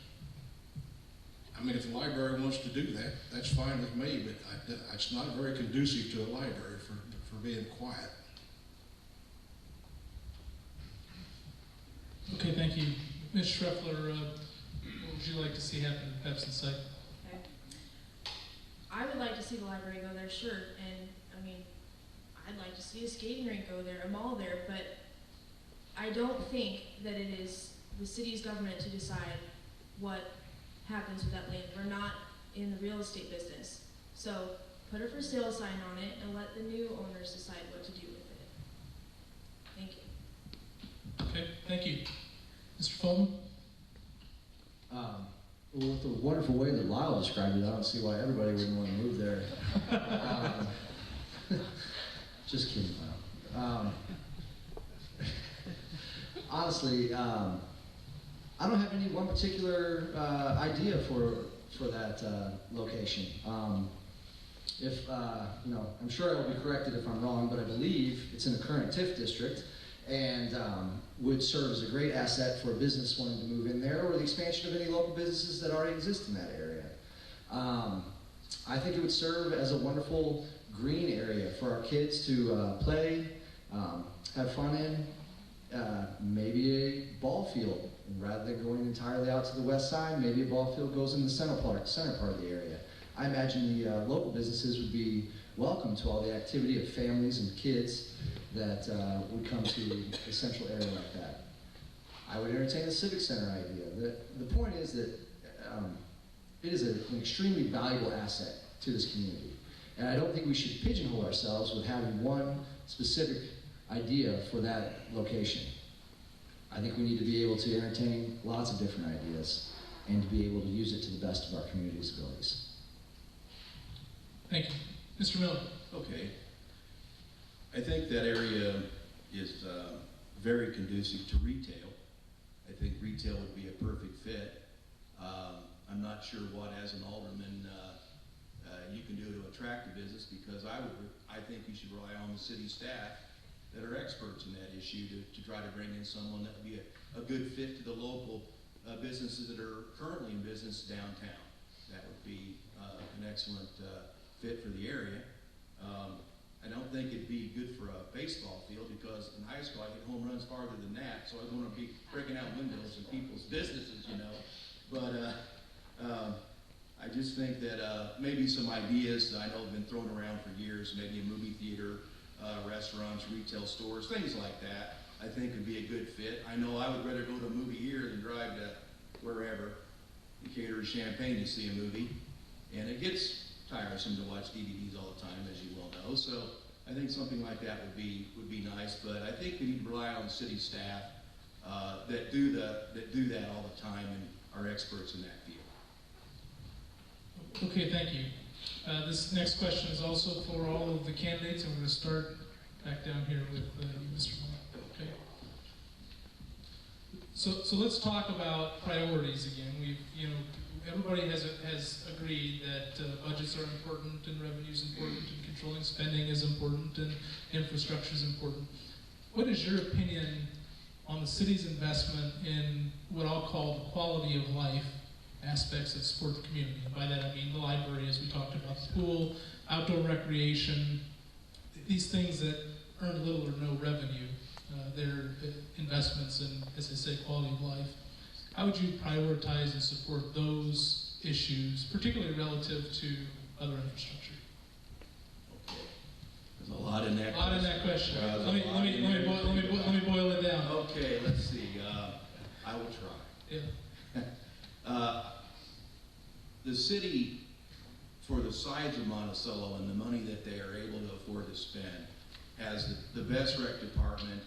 I mean, if the library wants to do that, that's fine with me, but it's not very conducive to a library for being quiet. Okay, thank you. Ms. Shreffler, what would you like to see happen at Pepsin site? Okay. I would like to see the library go there, sure, and I mean, I'd like to see a skating rink go there, a mall there, but I don't think that it is the city's government to decide what happens with that land. We're not in the real estate business. So put a for sale sign on it and let the new owners decide what to do with it. Thank you. Okay, thank you. Mr. Fulton? Well, with the wonderful way that Lyle described it, I don't see why everybody wouldn't want to move there. Just kidding, Lyle. Honestly, I don't have any one particular idea for that location. If you know, I'm sure I will be corrected if I'm wrong, but I believe it's in the current TIF district, and would serve as a great asset for a business wanting to move in there, or the expansion of any local businesses that already exist in that area. I think it would serve as a wonderful green area for our kids to play, have fun in. Maybe a ball field, and rather than going entirely out to the west side, maybe a ball field goes in the center part of the area. I imagine the local businesses would be welcome to all the activity of families and kids that would come to a central area like that. I would entertain the civic center idea. The point is that it is an extremely valuable asset to this community. And I don't think we should pigeonhole ourselves with having one specific idea for that location. I think we need to be able to entertain lots of different ideas and to be able to use it to the best of our community's abilities. Thank you. Mr. Miller? Okay. I think that area is very conducive to retail. I think retail would be a perfect fit. I'm not sure what, as an alderman, you can do to attract the business, because I think you should rely on the city staff that are experts in that issue to try to bring in someone that would be a good fit to the local businesses that are currently in business downtown. That would be an excellent fit for the area. I don't think it'd be good for a baseball field, because in high school I hit home runs farther than that, so I was going to be breaking out windows in people's businesses, you know. But I just think that maybe some ideas that I know have been thrown around for years, maybe a movie theater, restaurants, retail stores, things like that, I think would be a good fit. I know I would rather go to a movie here than drive to wherever, Decatur or Champaign, to see a movie. And it gets tiresome to watch DVDs all the time, as you well know. So I think something like that would be nice. But I think we need to rely on city staff that do that all the time and are experts in that field. Okay, thank you. This next question is also for all of the candidates, and we're going to start back down here with you, Mr. Miller. Okay. So let's talk about priorities again. Everybody has agreed that budgets are important, and revenue is important, and controlling spending is important, and infrastructure is important. What is your opinion on the city's investment in what I'll call the quality of life aspects that support the community? And by that I mean the library, as we talked about, the pool, outdoor recreation, these things that earn little or no revenue. They're investments in, as I say, quality of life. How would you prioritize and support those issues, particularly relative to other infrastructure? Okay. There's a lot in that question. A lot in that question. Let me boil it down. Okay, let's see. I will try. Yeah. The city for the size of Monticello and the money that they are able to afford to spend, has the best rec department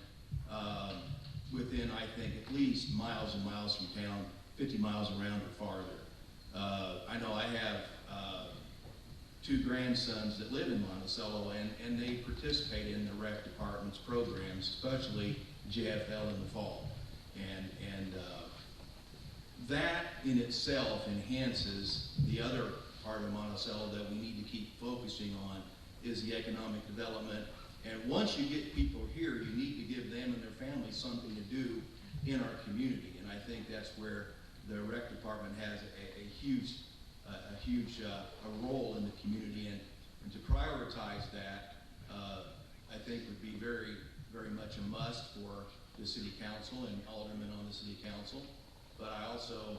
within, I think, at least miles and miles from town, 50 miles around or farther. I know I have two grandsons that live in Monticello, and they participate in the rec department's programs, especially JFL in the fall. And that in itself enhances the other part of Monticello that we need to keep focusing on, is the economic development. And once you get people here, you need to give them and their families something to do in our community. And I think that's where the rec department has a huge role in the community. And to prioritize that, I think would be very, very much a must for the city council and aldermen on the city council. But I also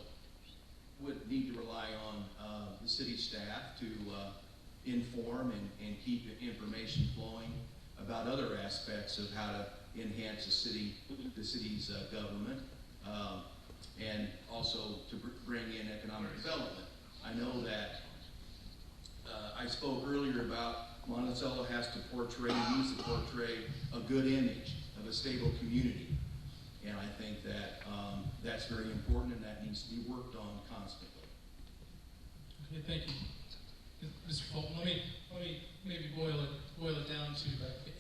would need to rely on the city staff to inform and keep information flowing about other aspects of how to enhance the city's government, and also to bring in economic development. I know that I spoke earlier about Monticello needs to portray a good image of a stable community. And I think that that's very important, and that needs to be worked on constantly. Okay, thank you. Mr. Fulton, let me maybe boil it down to,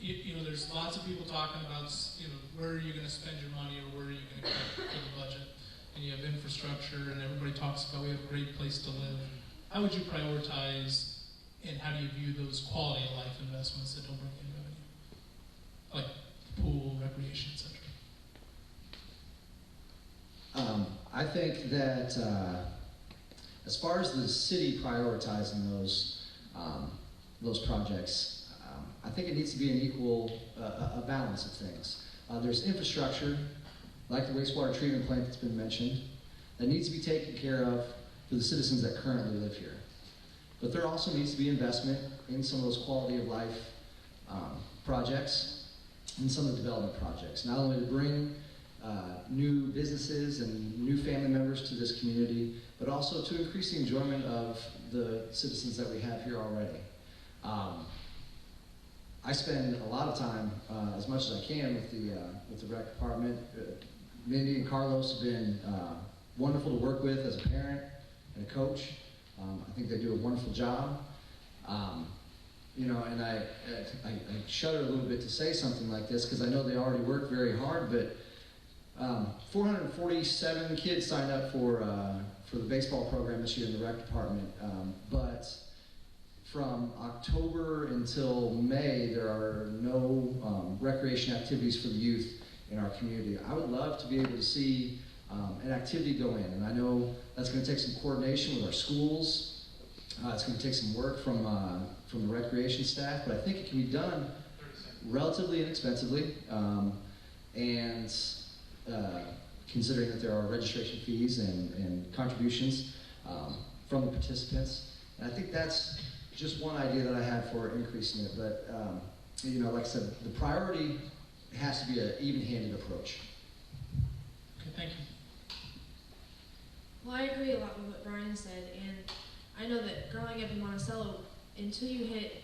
you know, there's lots of people talking about, you know, where are you going to spend your money, or where are you going to cut for the budget? And you have infrastructure, and everybody talks about we have a great place to live. How would you prioritize, and how do you view those quality of life investments that don't bring in revenue? Like pool, recreation, etc. I think that as far as the city prioritizing those projects, I think it needs to be an equal a balance of things. There's infrastructure, like the wastewater treatment plant that's been mentioned, that needs to be taken care of for the citizens that currently live here. But there also needs to be investment in some of those quality of life projects and some of the development projects, not only to bring new businesses and new family members to this community, but also to increase the enjoyment of the citizens that we have here already. I spend a lot of time, as much as I can, with the rec department. Mindy and Carlos have been wonderful to work with as a parent and a coach. I think they do a wonderful job. You know, and I shudder a little bit to say something like this, because I know they already work very hard, but 447 kids signed up for the baseball program this year in the rec department, but from October until May, there are no recreation activities for the youth in our community. I would love to be able to see an activity go in, and I know that's going to take some coordination with our schools. It's going to take some work from the recreation staff, but I think it can be done relatively inexpensively, and considering that there are registration fees and contributions from the participants. And I think that's just one idea that I have for increasing it, but you know, like I said, the priority has to be an even-handed approach. Okay, thank you. Well, I agree a lot with what Brian said, and I know that growing up in Monticello, until you hit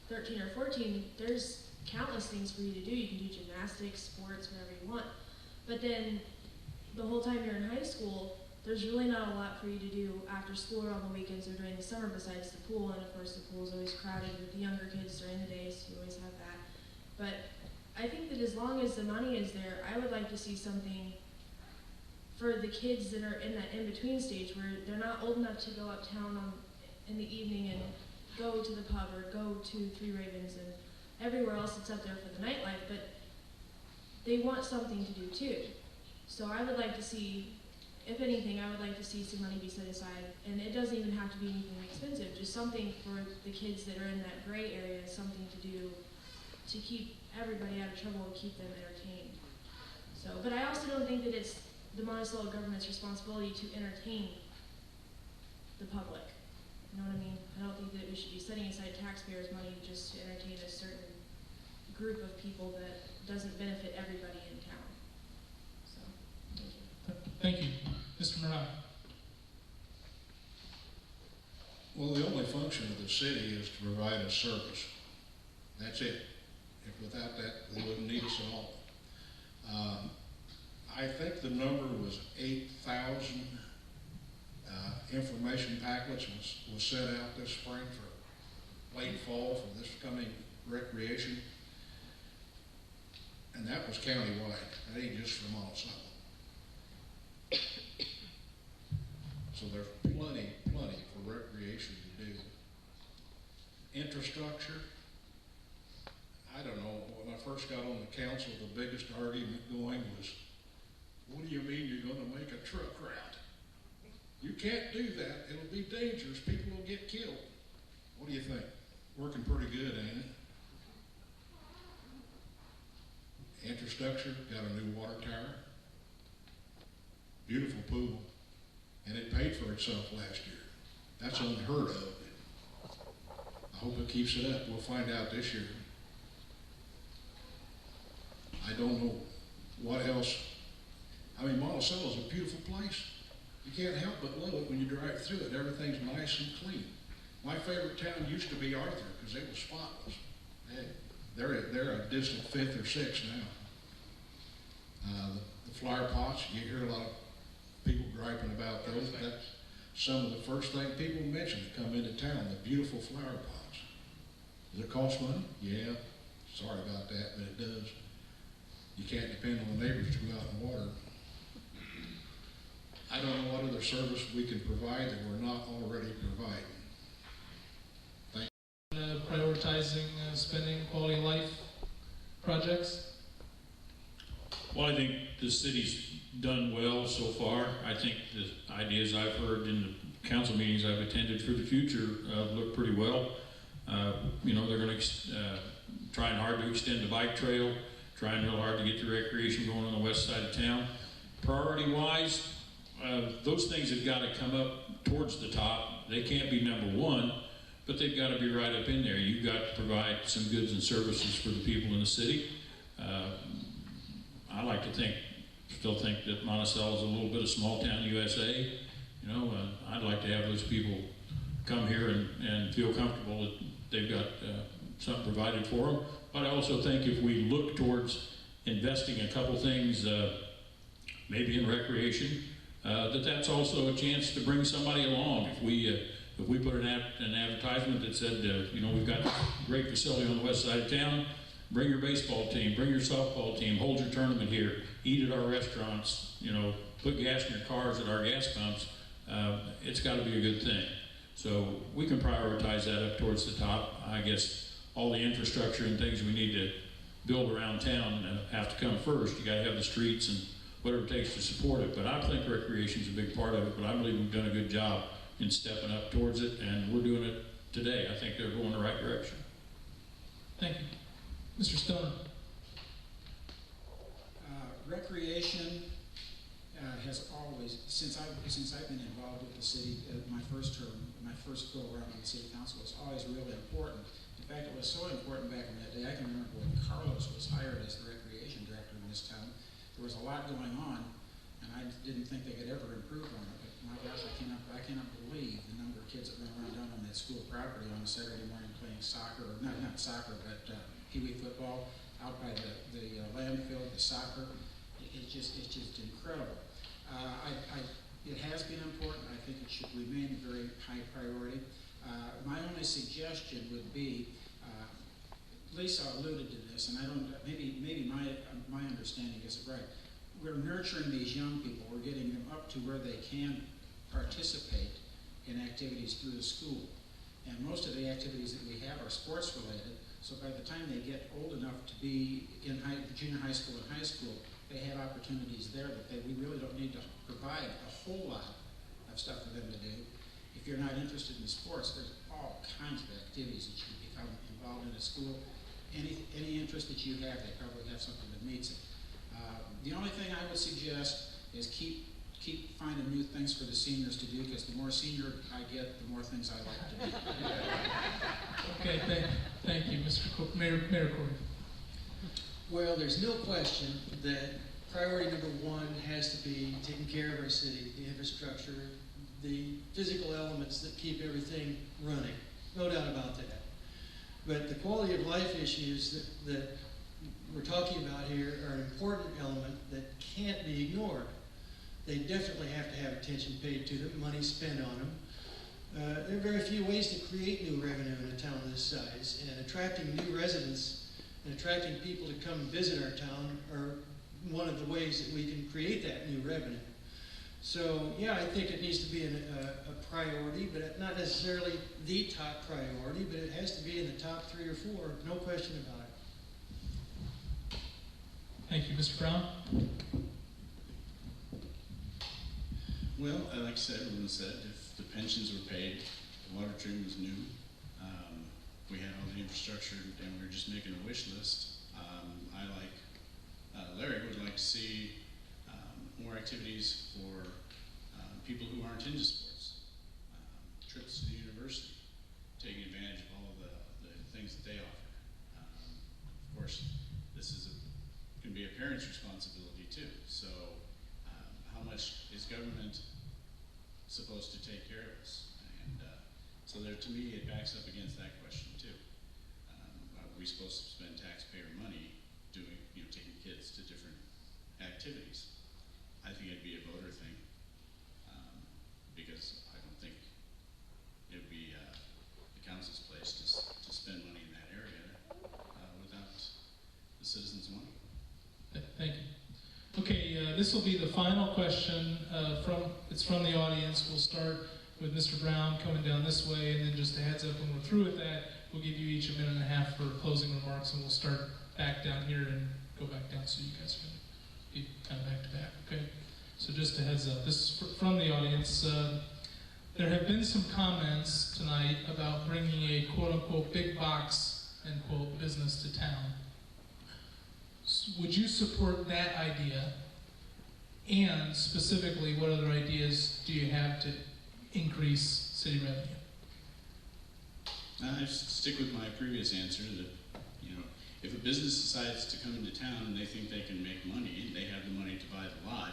13 or 14, there's countless things for you to do. You can do gymnastics, sports, whatever you want. But then the whole time you're in high school, there's really not a lot for you to do after school or on the weekends or during the summer besides the pool. And of course the pool is always crowded with the younger kids during the day, so you always have that. But I think that as long as the money is there, I would like to see something for the kids that are in that in-between stage where they're not old enough to go uptown in the evening and go to the pub or go to Three Ravens and everywhere else that's up there for the nightlife, but they want something to do too. So I would like to see, if anything, I would like to see some money be set aside, and it doesn't even have to be anything expensive, just something for the kids that are in that gray area, something to do to keep everybody out of trouble and keep them entertained. So, but I also don't think that it's the Monticello government's responsibility to entertain the public. You know what I mean? I don't think that we should be setting aside taxpayers' money just to entertain a certain group of people that doesn't benefit everybody in town. So, thank you. Thank you. Mr. Murdock. Well, the only function of the city is to provide a service. That's it. If without that, they wouldn't need us at all. I think the number was 8,000 information packets was sent out this spring for late fall for this coming recreation. And that was countywide. That ain't just for Monticello. So there's plenty for recreation to do. Infrastructure, I don't know, when I first got on the council, the biggest argument going was, what do you mean you're gonna make a truck route? You can't do that, it'll be dangerous, people will get killed. What do you think? Working pretty good, ain't it? Infrastructure, got a new water tower, beautiful pool, and it paid for itself last year. That's unheard of. I hope it keeps it up. We'll find out this year. I don't know what else. I mean, Monticello's a beautiful place. You can't help but love it when you drive through it. Everything's nice and clean. My favorite town used to be Arthur because it was spotless. They're a distant fifth or sixth now. The flower pots, you hear a lot of people griping about those. That's some of the first thing people mention that come into town, the beautiful flower pots. Does it cost money? Yeah. Sorry about that, but it does. You can't depend on the neighbors to go out and water. I don't know what other service we can provide that we're not already providing. Prioritizing spending quality of life projects? Well, I think the city's done well so far. I think the ideas I've heard in the council meetings I've attended for the future look pretty well. You know, they're going to trying hard to extend the bike trail, trying real hard to get the recreation going on the west side of town. Priority-wise, those things have got to come up towards the top. They can't be number one, but they've got to be right up in there. You've got to provide some goods and services for the people in the city. I like to still think that Monticello is a little bit of small town USA. You know, I'd like to have those people come here and feel comfortable that they've got something provided for them. But I also think if we look towards investing a couple things, maybe in recreation, that's also a chance to bring somebody along. If we put an advertisement that said, you know, we've got a great facility on the west side of town, bring your baseball team, bring your softball team, hold your tournament here, eat at our restaurants, you know, put gas in your cars at our gas pumps, it's got to be a good thing. So we can prioritize that up towards the top. I guess all the infrastructure and things we need to build around town have to come first. You got to have the streets and whatever it takes to support it. But I think recreation's a big part of it, but I believe we've done a good job in stepping up towards it, and we're doing it today. I think they're going the right direction. Thank you. Mr. Stoner. Recreation has always, since I've been involved with the city, my first go around on the city council was always really important. In fact, it was so important back in that day. I can remember when Carlos was hired as the recreation director in this town. There was a lot going on, and I didn't think they could ever improve on it. But my gosh, I cannot believe the number of kids that run around down on that school property on a Saturday morning playing soccer, or not soccer, but pee-wee football out by the landfill, the soccer. It's just incredible. It has been important. I think it should remain a very high priority. My only suggestion would be, Lisa alluded to this, and I don't, maybe my understanding isn't right. We're nurturing these young people. We're getting them up to where they can participate in activities through the school. And most of the activities that we have are sports related. So by the time they get old enough to be in junior high school and high school, they have opportunities there that we really don't need to provide a whole lot of stuff for them to do. If you're not interested in sports, there's all kinds of activities that you can become involved in at school. Any interest that you have, they probably have something that meets it. The only thing I would suggest is keep finding new things for the seniors to do, because the more senior I get, the more things I like to do. Okay, thank you, Mayor Corrie. Well, there's no question that priority number one has to be taking care of our city, the infrastructure, the physical elements that keep everything running, no doubt about that. But the quality of life issues that we're talking about here are an important element that can't be ignored. They definitely have to have attention paid to them, money spent on them. There are very few ways to create new revenue in a town this size, and attracting new residents and attracting people to come visit our town are one of the ways that we can create that new revenue. So yeah, I think it needs to be a priority, but not necessarily the top priority, but it has to be in the top 3 or 4, no question about it. Thank you. Mr. Brown? Well, like I said, everyone said, if the pensions were paid, the water treatment was new, we had all the infrastructure, and we were just making a wish list. Larry would like to see more activities for people who aren't into sports, trips to the university, taking advantage of all of the things that they offer. Of course, this is can be a parent's responsibility too. So how much is government supposed to take care of us? And so there, to me, it backs up against that question too. Are we supposed to spend taxpayer money doing, taking kids to different activities? I think it'd be a voter thing, because I don't think it would be the council's place to spend money in that area without the citizens' money. Thank you. Okay, this will be the final question it's from the audience. We'll start with Mr. Brown coming down this way, and then just a heads up when we're through with that, we'll give you each a minute and a half for closing remarks, and we'll start back down here and go back down so you guys can be kind of back to back, okay? So just a heads up, this is from the audience. There have been some comments tonight about bringing a quote-unquote big box, end quote, business to town. Would you support that idea? And specifically, what other ideas do you have to increase city revenue? I stick with my previous answer that, if a business decides to come into town and they think they can make money and they have the money to buy the lot,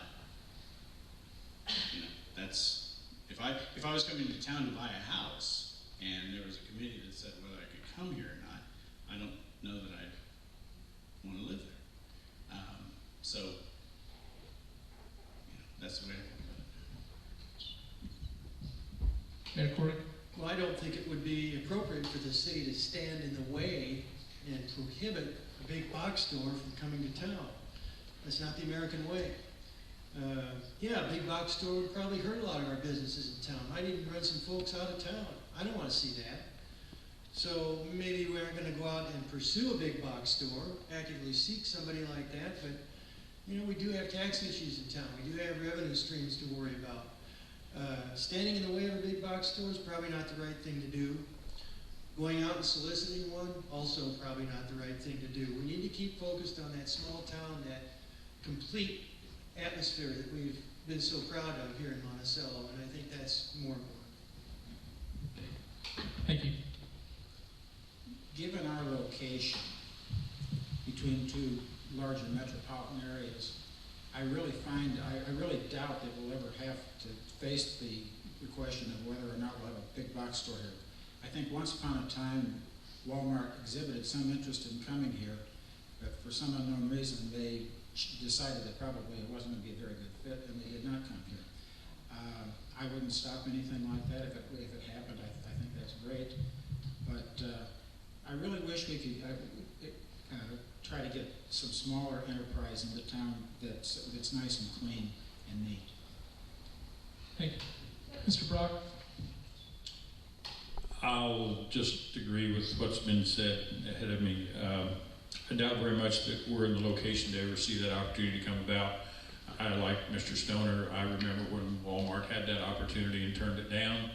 that's, if I was coming to town to buy a house and there was a committee that said whether I could come here or not, I don't know that I'd want to live there. So, that's the way I think about it. Mayor Corrie? Well, I don't think it would be appropriate for the city to stand in the way and prohibit a big box store from coming to town. That's not the American way. Yeah, a big box store would probably hurt a lot of our businesses in town. Might even run some folks out of town. I don't want to see that. So maybe we aren't going to go out and pursue a big box store, actively seek somebody like that, but we do have tax issues in town. We do have revenue streams to worry about. Standing in the way of a big box store is probably not the right thing to do. Going out and soliciting one, also probably not the right thing to do. We need to keep focused on that small town, that complete atmosphere that we've been so proud of here in Monticello, and I think that's more important. Thank you. Given our location between two larger metropolitan areas, I really doubt that we'll ever have to face the question of whether or not we'll have a big box store here. I think once upon a time, Walmart exhibited some interest in coming here, but for some unknown reason, they decided that probably it wasn't going to be a very good fit, and they did not come here. I wouldn't stop anything like that if it happened. I think that's great, but I really wish we could try to get some smaller enterprise in the town that's nice and clean and neat. Thank you. Mr. Brock? I'll just agree with what's been said ahead of me. I doubt very much that we're in the location to ever see that opportunity come about. I like Mr. Stoner. I remember when Walmart had that opportunity and turned it down.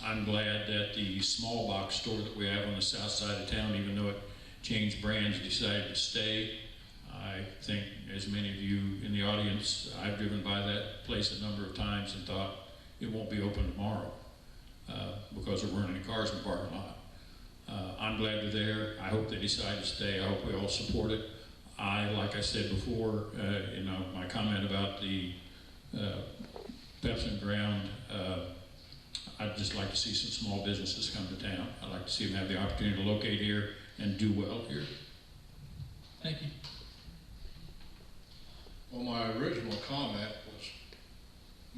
I'm glad that the small box store that we have on the south side of town, even though it changed brands, decided to stay. I think, as many of you in the audience, I've driven by that place a number of times and thought it won't be open tomorrow because there weren't any cars in the parking lot. I'm glad they're there. I hope they decide to stay. I hope we all support it. Like I said before, my comment about the Pepsin ground, I'd just like to see some small businesses come to town. I'd like to see them have the opportunity to locate here and do well here. Thank you. Well, my original comment was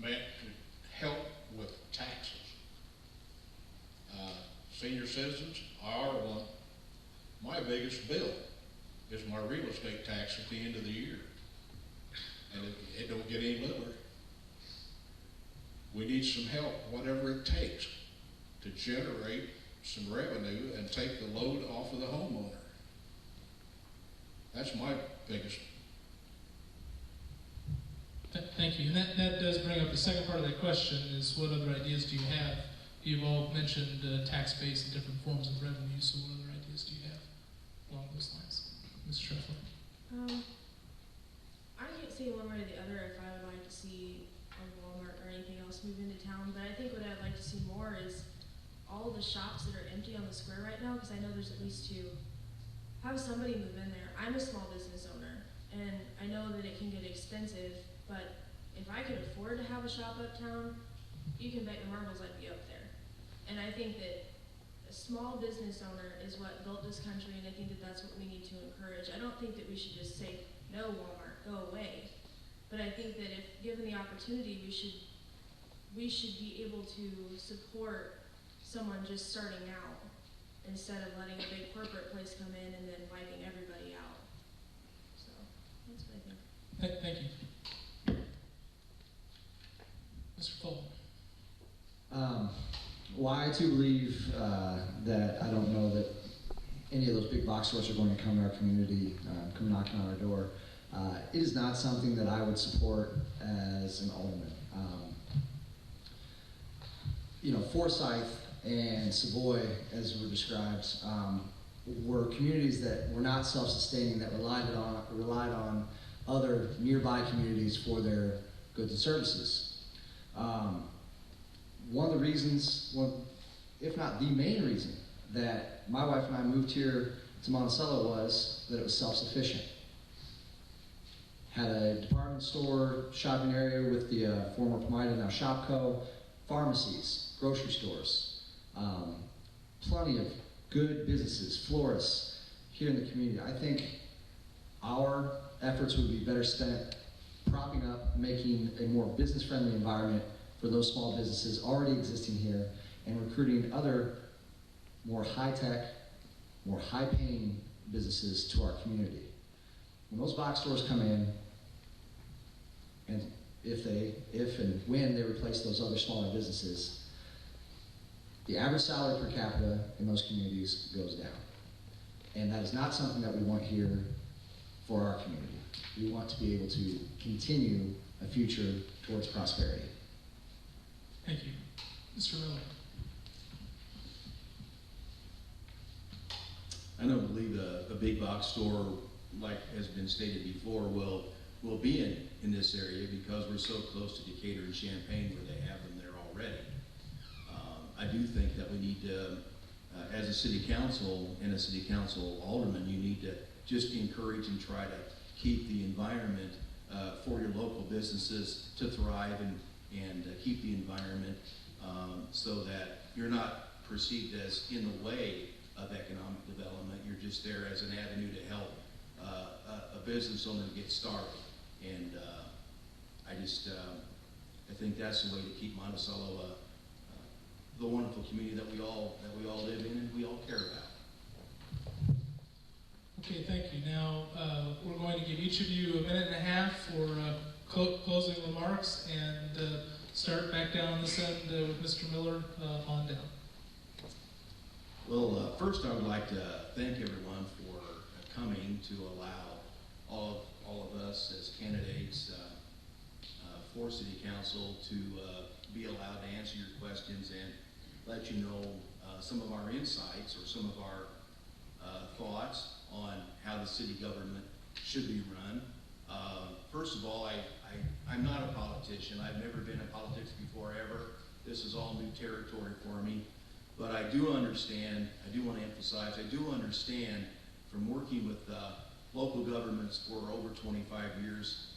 meant to help with taxes. Senior citizens, I are one. My biggest bill is my real estate tax at the end of the year. And it don't get any littler. We need some help, whatever it takes, to generate some revenue and take the load off of the homeowner. That's my biggest. Thank you. And that does bring up the second part of that question is what other ideas do you have? You've all mentioned tax base and different forms of revenue, so what other ideas do you have along those lines? Ms. Shreffler? I can't say one way or the other if I would like to see a Walmart or anything else move into town, but I think what I'd like to see more is all the shops that are empty on the square right now, because I know there's at least two. Have somebody move in there. I'm a small business owner, and I know that it can get expensive, but if I could afford to have a shop uptown, you can bet your marbles I'd be up there. And I think that a small business owner is what built this country, and I think that that's what we need to encourage. I don't think that we should just say, no, Walmart, go away. But I think that if given the opportunity, we should be able to support someone just starting out instead of letting a big corporate place come in and then wiping everybody out. So that's what I think. Thank you. Mr. Fulton. Well, I too believe that I don't know that any of those big box stores are going to come to our community, come knocking on our door. It is not something that I would support as an alderman. You know, Forsyth and Savoy, as were described, were communities that were not self-sustaining, that relied on other nearby communities for their goods and services. One of the reasons, if not the main reason, that my wife and I moved here to Monticello was that it was self-sufficient. Had a department store, shopping area with the former Pomida, now Shopco, pharmacies, grocery stores, plenty of good businesses, florists here in the community. I think our efforts would be better spent propping up, making a more business-friendly environment for those small businesses already existing here, and recruiting other more high-tech, more high-paying businesses to our community. When those box stores come in, and if and when they replace those other smaller businesses, the average salary per capita in those communities goes down. And that is not something that we want here for our community. We want to be able to continue a future towards prosperity. Thank you. Mr. Miller. I don't believe a big box store, like has been stated before, will be in this area because we're so close to Decatur and Champaign where they have them there already. I do think that we need to, as a city council and a city council alderman, you need to just encourage and try to keep the environment for your local businesses to thrive and keep the environment so that you're not perceived as in the way of economic development. You're just there as an avenue to help a business owner get started. And I think that's the way to keep Monticello the wonderful community that we all live in and we all care about. Okay, thank you. Now, we're going to give each of you a minute and a half for closing remarks and start back down this end with Mr. Miller on down. Well, first I would like to thank everyone for coming to allow all of us as candidates for City Council to be allowed to answer your questions and let you know some of our insights or some of our thoughts on how the city government should be run. First of all, I'm not a politician. I've never been in politics before ever. This is all new territory for me. But I do understand, I do want to emphasize, I do understand from working with local governments for over 25 years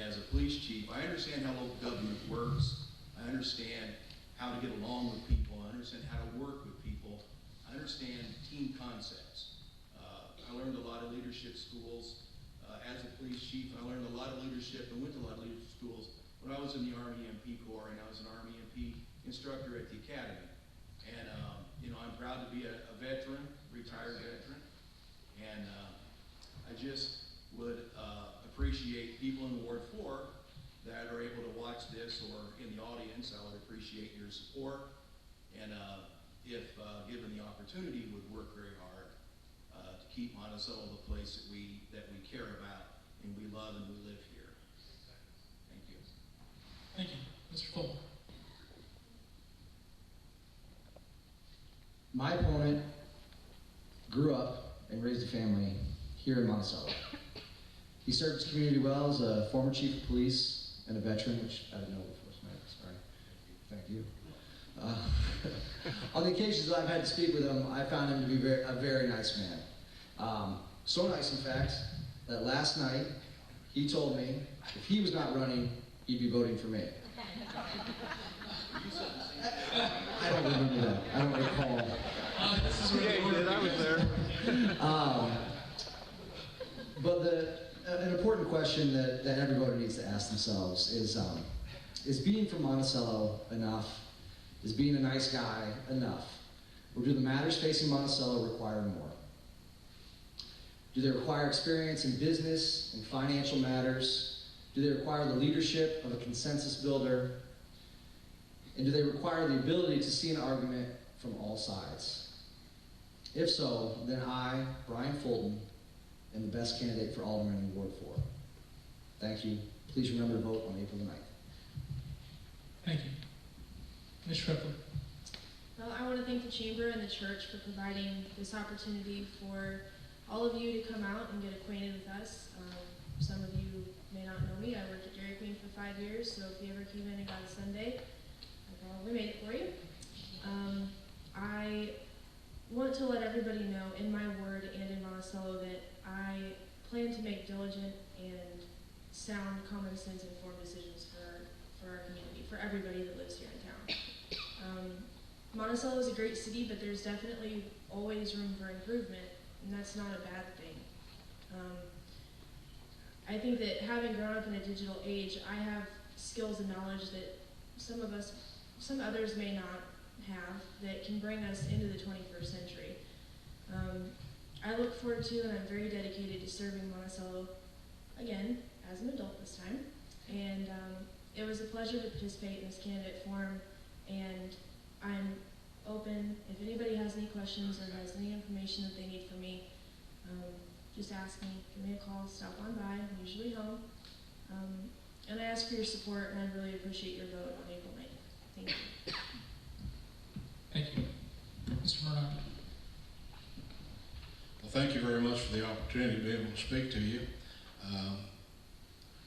as a police chief, I understand how local government works. I understand how to get along with people. I understand how to work with people. I understand team concepts. I learned a lot of leadership schools as a police chief. I learned a lot of leadership and went to a lot of leadership schools when I was in the Army MP Corps, and I was an Army MP instructor at the Academy. And you know, I'm proud to be a veteran, retired veteran, and I just would appreciate people in Ward 4 that are able to watch this, or in the audience, I would appreciate your support, and if given the opportunity, would work very hard to keep Monticello the place that we care about and we love and we live here. Thank you. Thank you. Mr. Fulton. My opponent grew up and raised a family here in Monticello. He served his community well as a former chief of police and a veteran, which I didn't know before tonight. Sorry. Thank you. On the occasions that I've had to speak with him, I found him to be a very nice man. So nice, in fact, that last night he told me if he was not running, he'd be voting for me. I don't remember that. I don't recall. This is where Yeah, you did. I was there. But an important question that everybody needs to ask themselves is being from Monticello enough? Is being a nice guy enough? Or do the matters facing Monticello require more? Do they require experience in business and financial matters? Do they require the leadership of a consensus builder? And do they require the ability to see an argument from all sides? If so, then I, Brian Fulton, am the best candidate for Alderman in Ward 4. Thank you. Please remember to vote on April the 9th. Thank you. Ms. Shreffler. Well, I want to thank the Chamber and the church for providing this opportunity for all of you to come out and get acquainted with us. Some of you may not know me. I worked at Dairy Queen for 5 years, so if you ever came in and got a Sunday, I probably made it for you. I want to let everybody know in my ward and in Monticello that I plan to make diligent and sound, common sense informed decisions for our community, for everybody that lives here in town. Monticello is a great city, but there's definitely always room for improvement, and that's not a bad thing. I think that having grown up in a digital age, I have skills and knowledge that some others may not have, that can bring us into the 21st century. I look forward to, and I'm very dedicated to serving Monticello, again, as an adult this time. And it was a pleasure to participate in this candidate forum, and I'm open. If anybody has any questions or has any information that they need from me, just ask me, give me a call, stop on by. I'm usually home. And I ask for your support, and I really appreciate your vote on April 9th. Thank you. Thank you. Mr. Murdock. Well, thank you very much for the opportunity to be able to speak to you.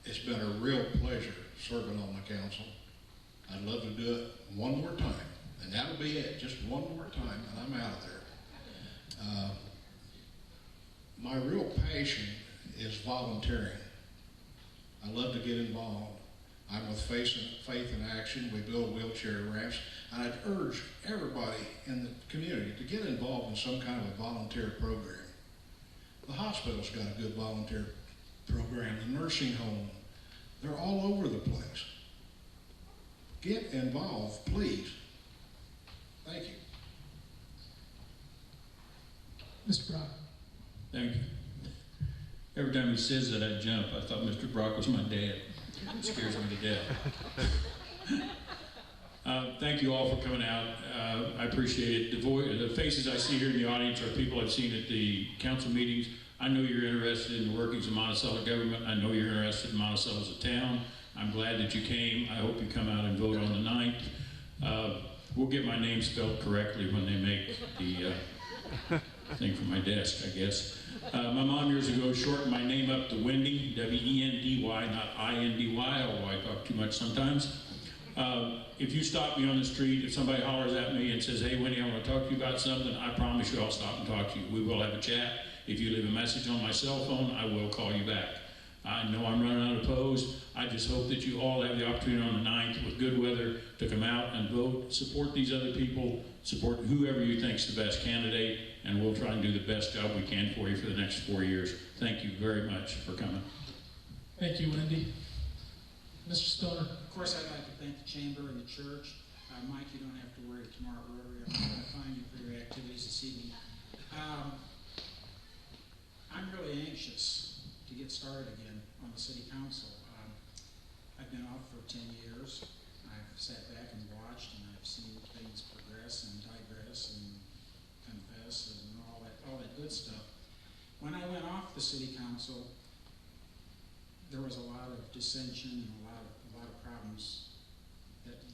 It's been a real pleasure serving on the council. I'd love to do it one more time, and that'll be it, just one more time, and I'm out of there. My real passion is volunteering. I love to get involved. I'm with Faith in Action. We build wheelchair ramps, and I'd urge everybody in the community to get involved in some kind of a volunteer program. The hospital's got a good volunteer program, the nursing home. They're all over the place. Get involved, please. Thank you. Mr. Brock. Thank you. Every time he says that, I jump. I thought Mr. Brock was my dad. It scares me to death. Thank you all for coming out. I appreciate it. The faces I see here in the audience are people I've seen at the council meetings. I know you're interested in the workings of Monticello government. I know you're interested in Monticello as a town. I'm glad that you came. I hope you come out and vote on the 9th. We'll get my name spelled correctly when they make the thing from my desk, I guess. My mom years ago shortened my name up to Wendy, W-E-N-D-Y, not I-N-D-Y, although I talk too much sometimes. If you stop me on the street, if somebody hollers at me and says, hey, Wendy, I want to talk to you about something, I promise you I'll stop and talk to you. We will have a chat. If you leave a message on my cell phone, I will call you back. I know I'm running unopposed. I just hope that you all have the opportunity on the 9th with good weather to come out and vote, support these other people, support whoever you think is the best candidate, and we'll try and do the best job we can for you for the next 4 years. Thank you very much for coming. Thank you, Wendy. Mr. Stoner. Of course, I'd like to thank the chamber and the church. Mike, you don't have to worry tomorrow at Rotary. I'm going to find you for your activities this evening. I'm really anxious to get started again on the city council. I've been off for 10 years. I've sat back and watched, and I've seen things progress and digress and confess and all that good stuff. When I went off the city council, there was a lot of dissension and a lot of problems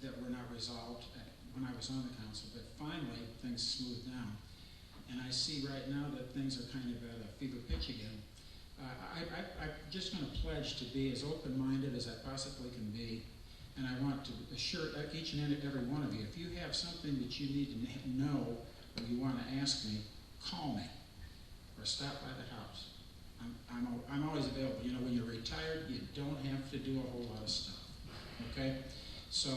that were not resolved when I was on the council. But finally, things smoothed down. And I see right now that things are kind of at a fever pitch again. I'm just going to pledge to be as open-minded as I possibly can be, and I want to assure each and every one of you, if you have something that you need to know or you want to ask me, call me or stop by the house. I'm always available. You know, when you're retired, you don't have to do a whole lot of stuff. Okay? So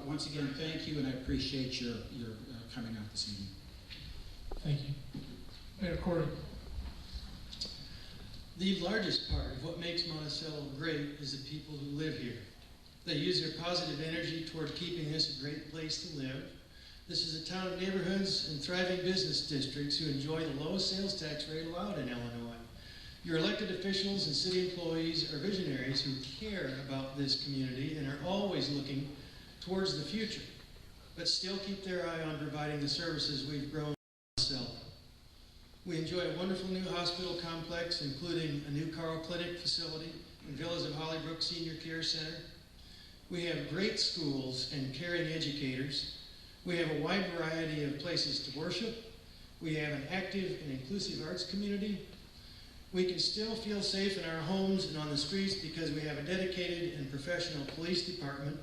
once again, thank you, and I appreciate your coming out this evening. Thank you. Mayor Corrie. The largest part of what makes Monticello great is the people who live here. They use their positive energy toward keeping this a great place to live. This is a town of neighborhoods and thriving business districts who enjoy the lowest sales tax rate allowed in Illinois. Your elected officials and city employees are visionaries who care about this community and are always looking towards the future, but still keep their eye on providing the services we've grown to sell. We enjoy a wonderful new hospital complex, including a new Carl Clinic facility and Villas of Hollybrook Senior Care Center. We have great schools and caring educators. We have a wide variety of places to worship. We have an active and inclusive arts community. We can still feel safe in our homes and on the streets because we have a dedicated and professional police department.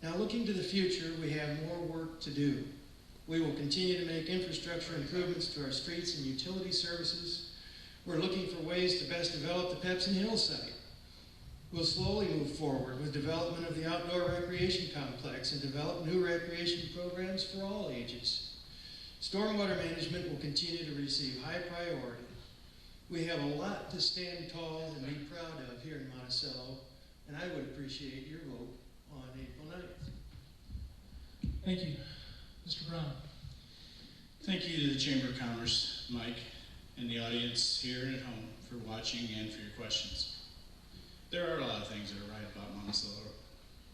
Now, looking to the future, we have more work to do. We will continue to make infrastructure improvements to our streets and utility services. We're looking for ways to best develop the Pepsin Hill site. We'll slowly move forward with development of the outdoor recreation complex and develop new recreation programs for all ages. Stormwater management will continue to receive high priority. We have a lot to stand tall and be proud of here in Monticello, and I would appreciate your vote on April 9th. Thank you. Mr. Brown. Thank you to the Chamber of Commerce, Mike, and the audience here and at home for watching and for your questions. There are a lot of things that are right about Monticello,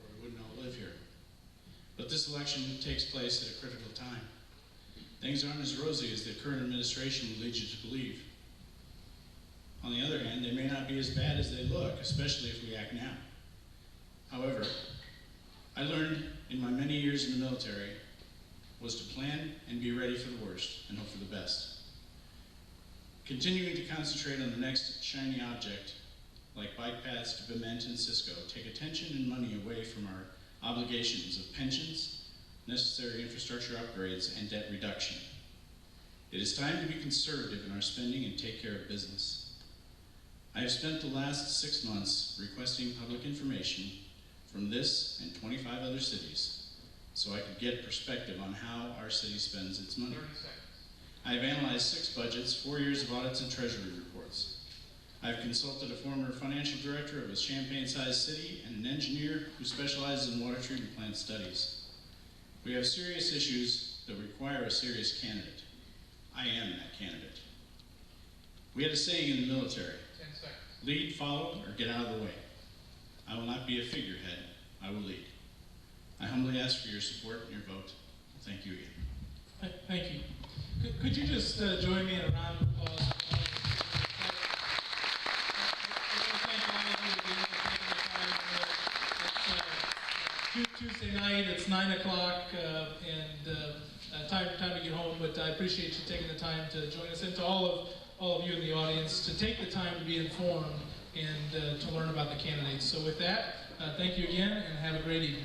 or we wouldn't all live here. But this election takes place at a critical time. Things aren't as rosy as the current administration would lead you to believe. On the other hand, they may not be as bad as they look, especially if we act now. However, I learned in my many years in the military was to plan and be ready for the worst and hope for the best. Continuing to concentrate on the next shiny object, like bike paths to Bement and Cisco, take attention and money away from our obligations of pensions, necessary infrastructure upgrades, and debt reduction. It is time to be conservative in our spending and take care of business. I have spent the last 6 months requesting public information from this and 25 other cities so I could get perspective on how our city spends its money. I have analyzed 6 budgets, 4 years of audits and treasury reports. I have consulted a former financial director of a Champaign-sized city and an engineer who specializes in water treatment plant studies. We have serious issues that require a serious candidate. I am that candidate. We had a saying in the military, lead, follow, or get out of the way. I will not be a figurehead, I will lead. I humbly ask for your support and your vote. Thank you again. Thank you. Could you just join me in a round of applause? It's Tuesday night, it's 9 o'clock, and time to get home, but I appreciate you taking the time to join us, and to all of you in the audience, to take the time to be informed and to learn about the candidates. So with that, thank you again, and have a great evening.